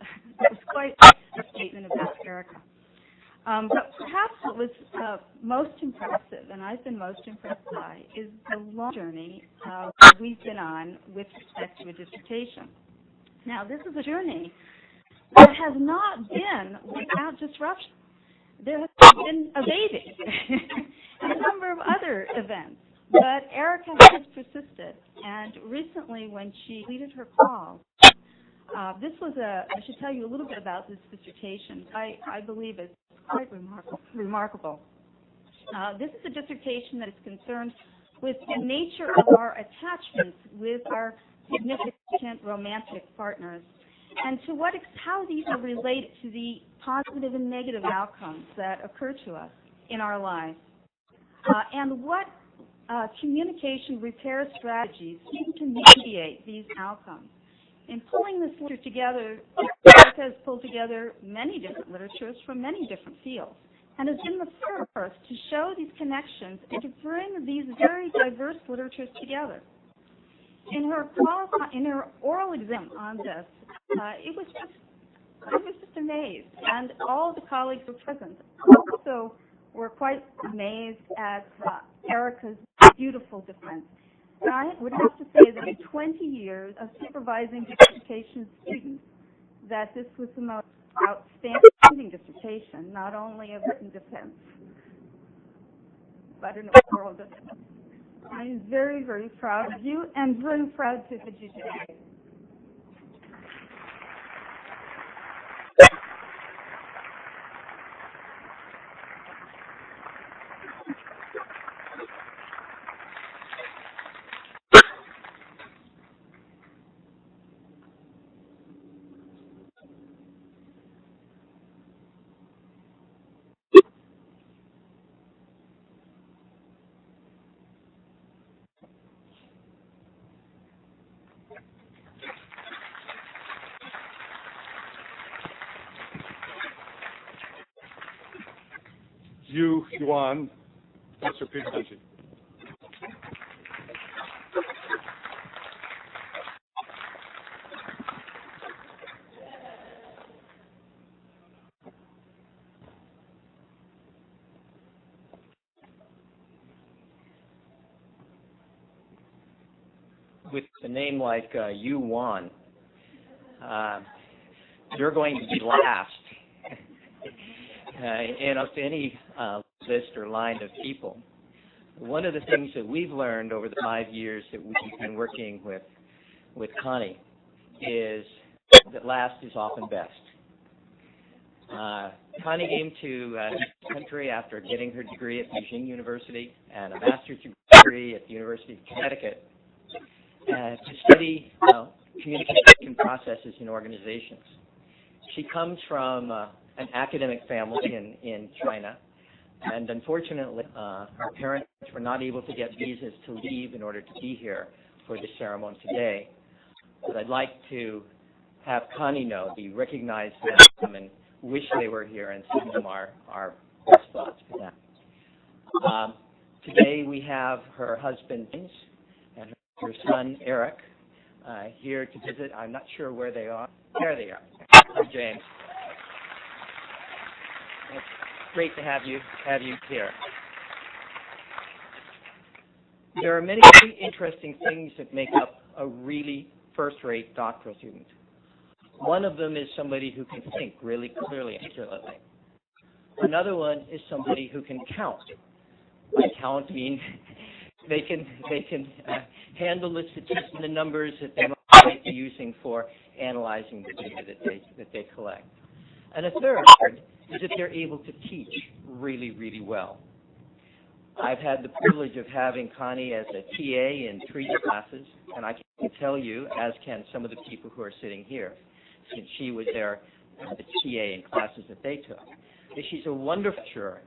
quite a statement about Erica. But perhaps what was most impressive, and I've been most impressed by, is the long journey we've been on with respect to a dissertation. Now, this is a journey that has not been without disruption. There has been a baby and a number of other events, but Erica has persisted. And recently, when she completed her call, this was I should tell you a little bit about this dissertation. I believe it's quite remarkable. This is a dissertation that is concerned with the nature of our attachments with our significant romantic partners and to how these are related to the positive and negative outcomes that occur to us in our lives, and what communication repair strategies seem to mediate these outcomes. In pulling this literature together, Erica has pulled together many different literatures from many different fields and has been the first to show these connections and to bring these very diverse literatures together. In her oral exam on this, I was just amazed, and all of the colleagues who were present also were quite amazed at Erica's beautiful defense. And I would have to say that in 20 years of supervising dissertation students, that this was the most outstanding dissertation, not only a written defense, but an oral defense. I'm very, very proud of you and very proud to have you today. Yuan, Professor Peter Benji. With a name like Yuan, you're going to be last in any list or line of people. One of the things that we've learned over the 5 years that we've been working with Connie is that last is often best. Connie came to this country after getting her degree at Beijing University and a master's degree at the University of Connecticut to study communication processes in organizations. She comes from an academic family in China, and unfortunately, her parents were not able to get visas to leave in order to be here for this ceremony today. But I'd like to have Connie know we recognize them and wish they were here and send them our best thoughts for them. Today we have her husband James and her son Eric here to visit. I'm not sure where they are. There they are. Hi, James. It's great to have you here. There are many interesting things that make up a really first-rate doctoral student. One of them is somebody who can think really clearly and articulately. Another one is somebody who can count By count, I mean they can handle the statistics and the numbers that they might be using for analyzing the data that they collect. And a third is that they're able to teach really, really well. I've had the privilege of having Connie as a TA in 3 classes, and I can tell you, as can some of the people who are sitting here, since she was there as the TA in classes that they took, that she's a wonderful teacher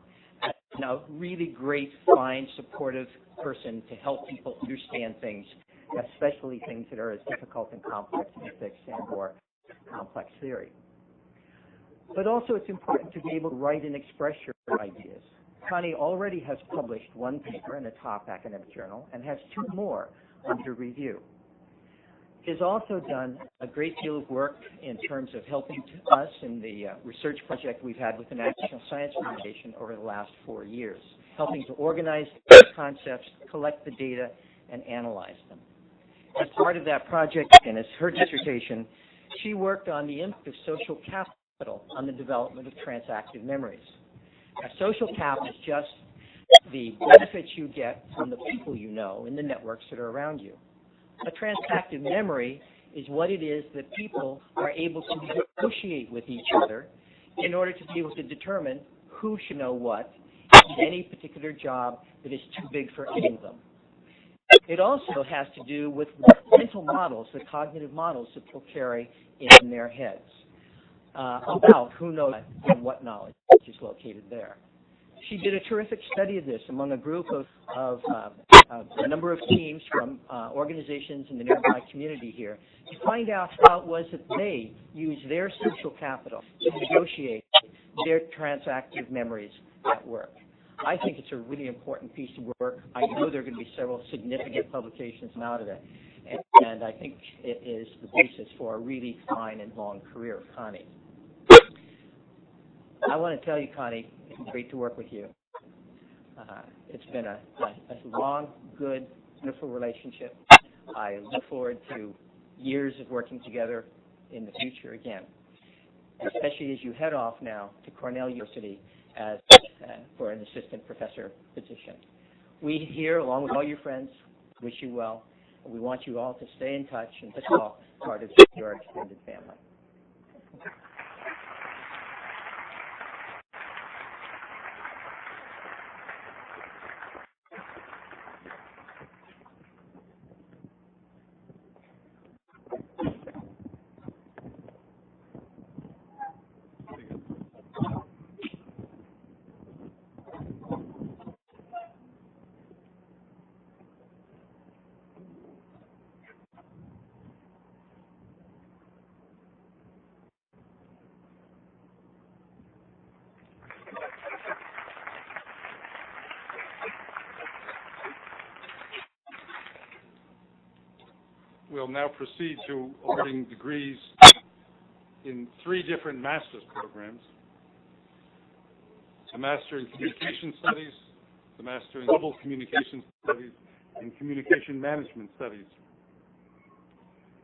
and a really great, fine, supportive person to help people understand things, especially things that are as difficult and complex as physics and/or complex theory. But also it's important to be able to write and express your ideas. Connie already has published 1 paper in a top academic journal and has 2 more under review. She has also done a great deal of work in terms of helping us in the research project we've had with the National Science Foundation over the last 4 years, helping to organize the concepts, collect the data, and analyze them. As part of that project, and as her dissertation, she worked on the impact of social capital on the development of transactive memories. Now, social capital is just the benefits you get from the people you know in the networks that are around you. A transactive memory is what it is that people are able to negotiate with each other in order to be able to determine who should know what in any particular job that is too big for any of them. It also has to do with mental models, the cognitive models that people carry in their heads about who knows and what knowledge is located there. She did a terrific study of this among a group of a number of teams from organizations in the nearby community here to find out how it was that they used their social capital to negotiate their transactive memories at work. I think it's a really important piece of work. I know there are going to be several significant publications out of it, and I think it is the basis for a really fine and long career of Connie. I want to tell you, Connie, it's great to work with you. It's been a long, good, wonderful relationship. I look forward to years of working together in the future again, especially as you head off now to Cornell University as for an assistant professor position. We here, along with all your friends, wish you well. We want you all to stay in touch and be all part of your extended family. We'll now proceed to awarding degrees in 3 different master's programs: a Master in Communication Studies, the Master in Global Communication Studies, and Communication Management Studies.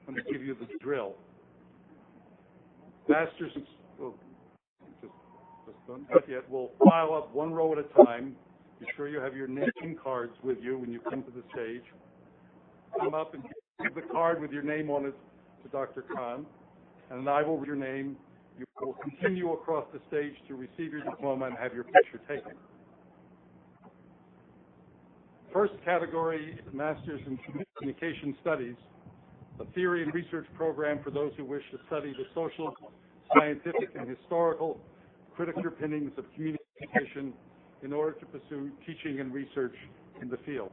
Let me give you the drill. Masters, well, just don't cut yet. We'll file up 1 row at a time. Be sure you have your name cards with you when you come to the stage. Come up and give the card with your name on it to Dr. Khan, and I will read your name. You will continue across the stage to receive your diploma and have your picture taken. First category, Masters in Communication Studies, a theory and research program for those who wish to study the social, scientific, and historical critical underpinnings of communication in order to pursue teaching and research in the field.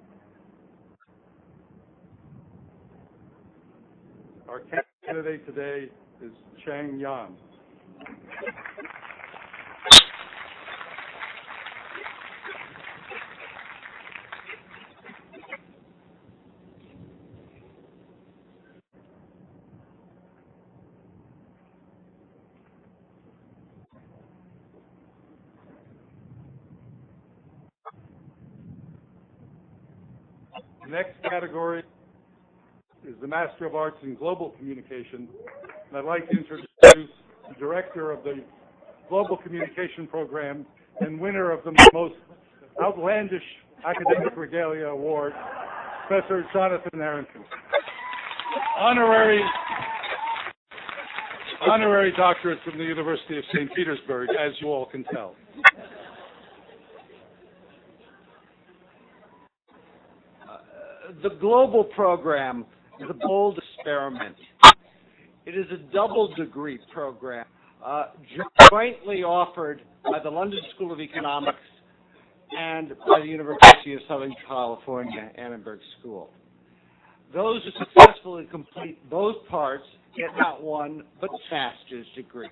Our candidate today is Chang Yan. The next category is the Master of Arts in Global Communication, and I'd like to introduce the director of the Global Communication Program and winner of the most outlandish Academic Regalia Award, Professor Jonathan Aronson. Honorary doctorate from the University of St. Petersburg, as you all can tell. The global program is a bold experiment. It is a double degree program, jointly offered by the London School of Economics and by the University of Southern California, Annenberg School. Those who successfully complete both parts get not one, but master's degrees.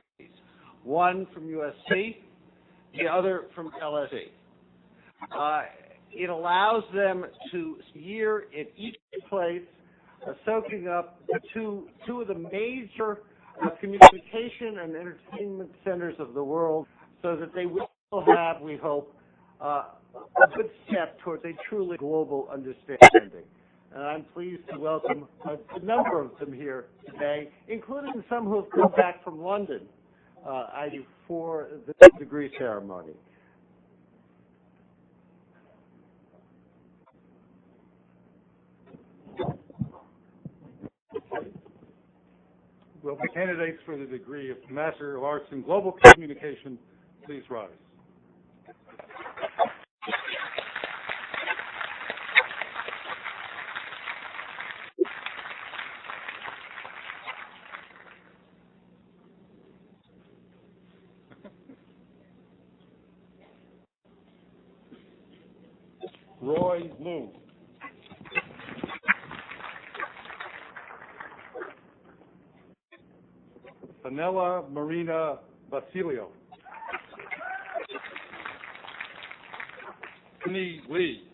One from USC, the other from LSE. It allows them to year in each place, soaking up the two of the major communication and entertainment centers of the world, so that they will have, we hope, a good step towards a truly global understanding. And I'm pleased to welcome a number of them here today, including some who have come back from London for the degree ceremony. Will the candidates for the degree of Master of Arts in Global Communication please rise? Roy Liu. Vanilla Marina Basilio. Kenny Lee.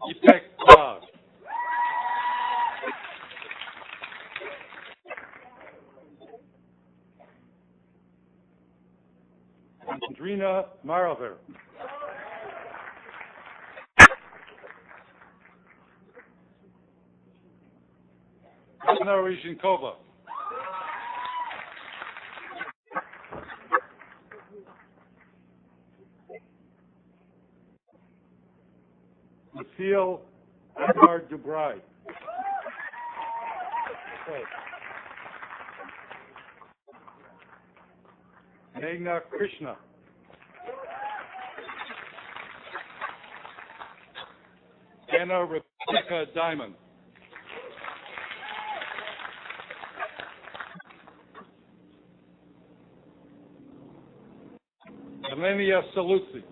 Ipek Bog. Andrina Marover. Anna Ryzhenkova. Lucille Agar Dubray. Meghna Krishna. Anna Rebecca Diamond. Elenia Saluzzi.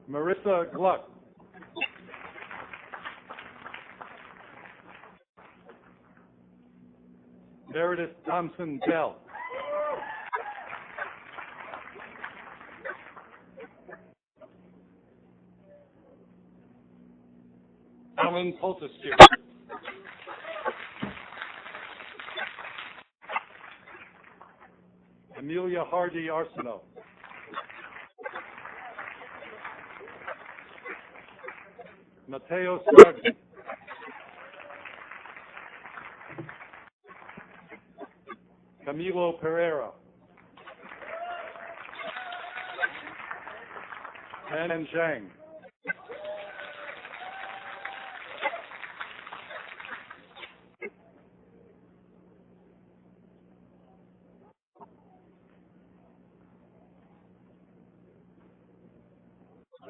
Marissa Gluck. Meredith Thompson Bell. Alan Poltesteer. Amelia Hardy Arsenault. Matteo Sardi. Camilo Pereira. An Zhang.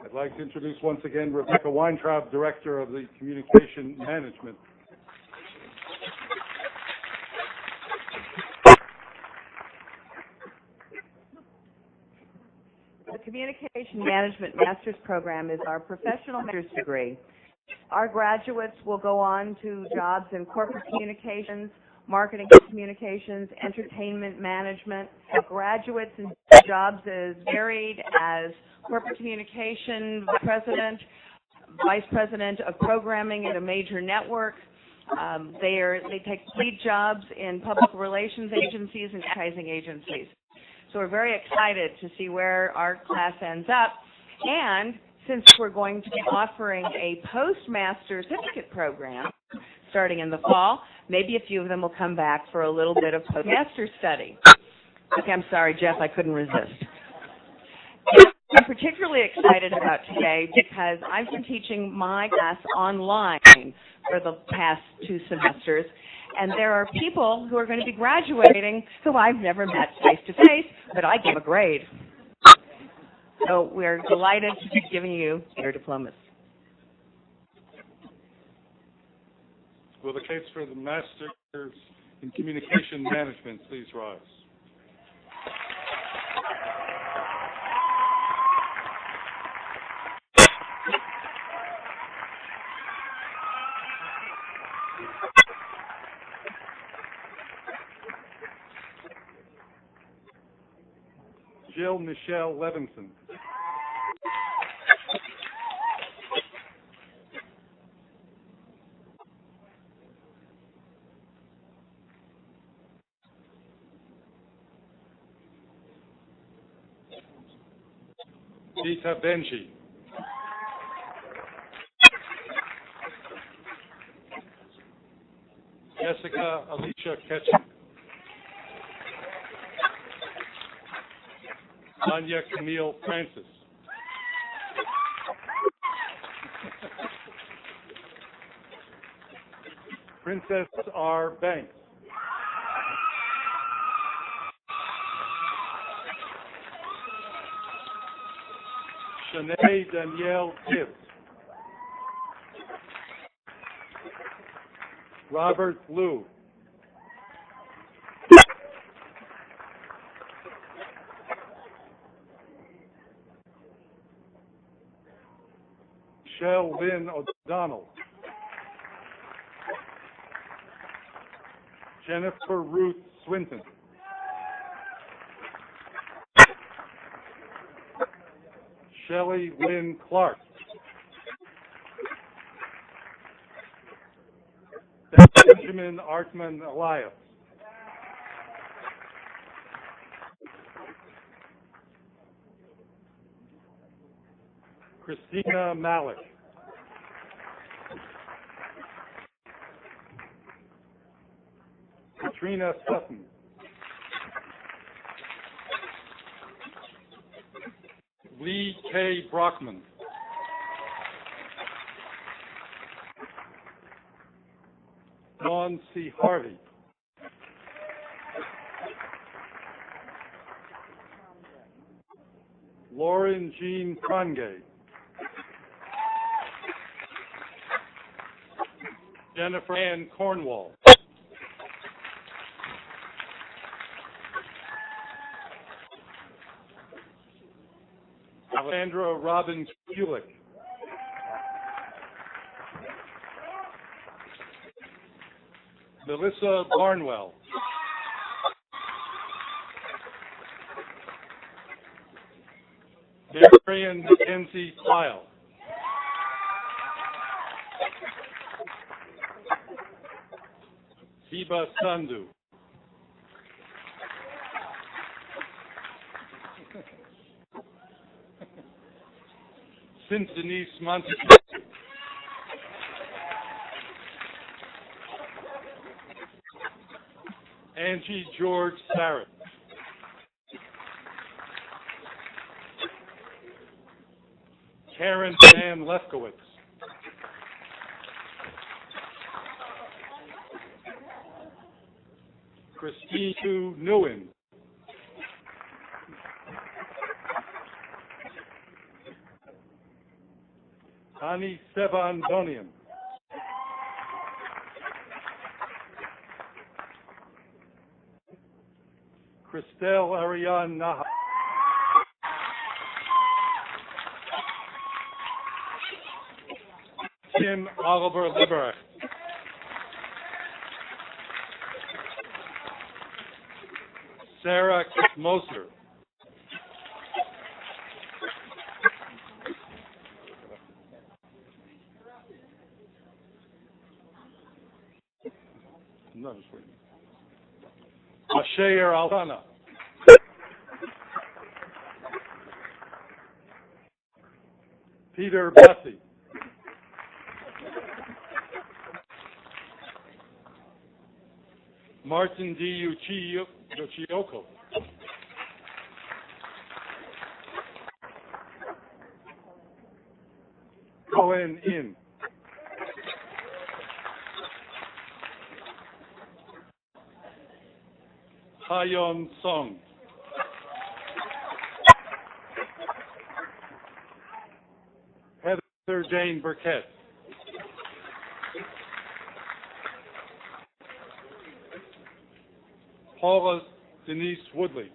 I'd like to introduce once again Rebecca Weintraub, Director of the Communication Management. The Communication Management Master's Program is our professional master's degree. Our graduates will go on to jobs in corporate communications, marketing communications, entertainment management. Graduates in jobs as varied as corporate communication president, vice president of programming at a major network. They take lead jobs in public relations agencies and advertising agencies. So we're very excited to see where our class ends up. And since we're going to be offering a postmaster certificate program starting in the fall, maybe a few of them will come back for a little bit of postmaster study. Okay, I'm sorry, Jeff, I couldn't resist. I'm particularly excited about today because I've been teaching my class online for the past 2 semesters, and there are people who are going to be graduating who I've never met face-to-face, but I gave a grade. So we're delighted to be giving you your diplomas. Will the case for the Masters in Communication Management please rise? Jill Michelle Levinson. Gita Benji. Jessica Alicia Ketchum. Anya Camille Francis. Princess R. Banks. Shanae Danielle Gibbs. Robert Liu. Michelle Lynn O'Donnell. Jennifer Ruth Swinton. Shelley Lynn Clark. Benjamin Artman Elias. Christina Malik. Katrina Sutton. Lee K. Brockman. Dawn C. Harvey. Lauren Jean Prangay. Jennifer Ann Cornwall. Alexandra Robin Kulik. Melissa Barnwell. Marion Mackenzie File. Hiba Sandhu. Since Denise Montague. Angie George Sarrett. Karen Ann Lefkowitz. Christine Sue Nguyen. Ani Sevandonian. Christelle Ariane Naha. Tim Oliver Liberach. Sarah Moser. No, just waiting. Ashayer Altana. Peter Bessie. Martin D. Yochioko. Cohen In. Hayon Song. Heather Jane Burkett. Paula Denise Woodley.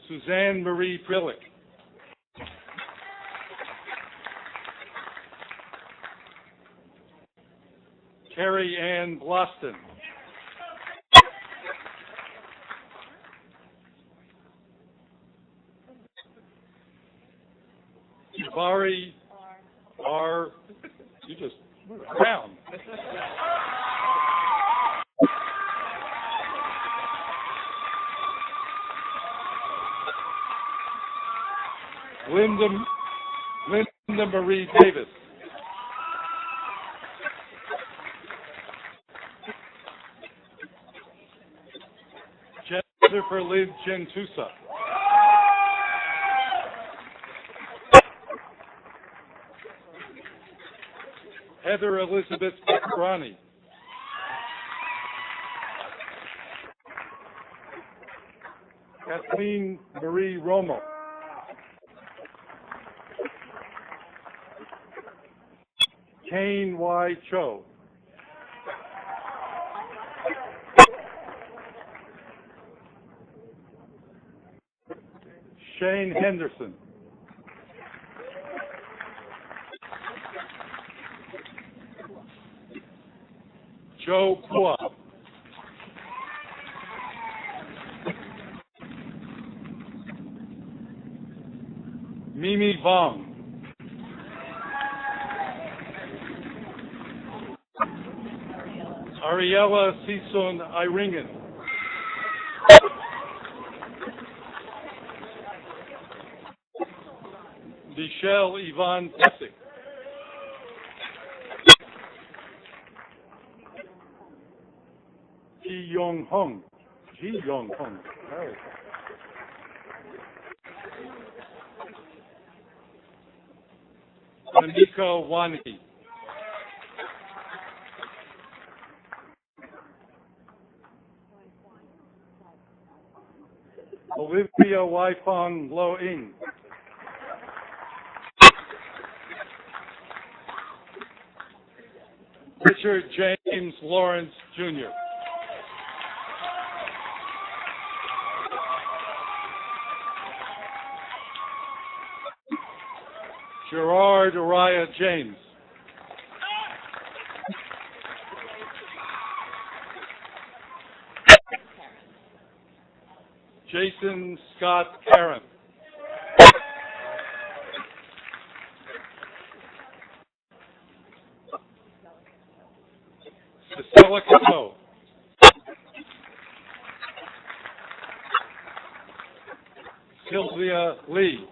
Suzanne Marie Prillick. Carrie Ann Bloston. Jabari R. You just went around. Linda Marie Davis. Jennifer Liz Gentusa. Heather Elizabeth Pecorani. Kathleen Marie Romo. Kane Y. Cho. Shane Henderson. Joe Pua. Mimi Vong. Ariella Sison Iringen. Michelle Yvonne Pesic. Ji Yong Hong. Right. Aniko Wani. Olivia Waifong Lo Ing. Richard James Lawrence Jr. Gerard Araya James. Jason Scott Karen. Cecilia Cato. Sylvia Lee.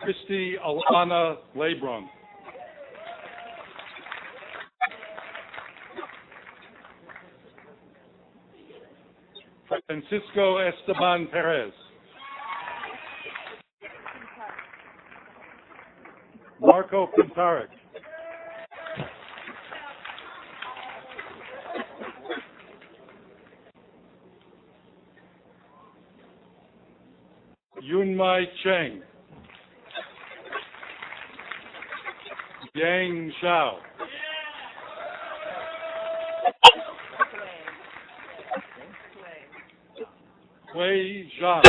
Christy Alana Lebron. Francisco Esteban Perez. Marco Pintarek. Yunmai Cheng. Yang Zhao. Wei Zhang.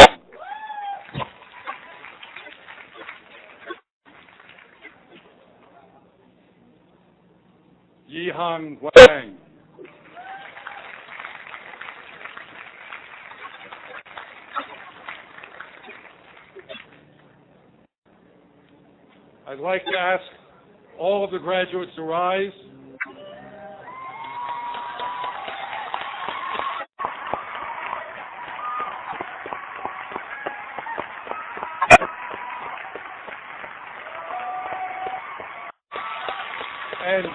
Yihan Wang. I'd like to ask all of the graduates to rise. And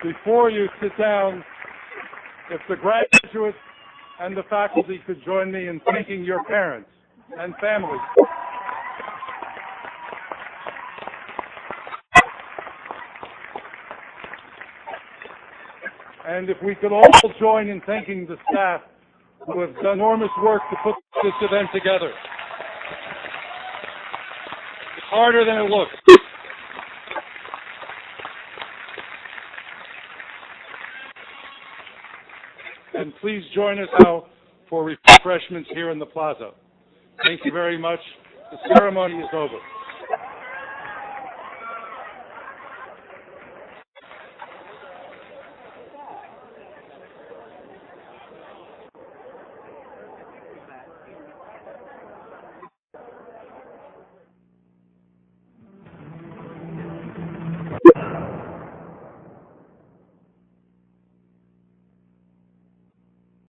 before you sit down, if the graduates and the faculty could join me in thanking your parents and families. And if we could all join in thanking the staff who have done enormous work to put this event together. It's harder than it looks. And please join us now for refreshments here in the plaza. Thank you very much. The ceremony is over.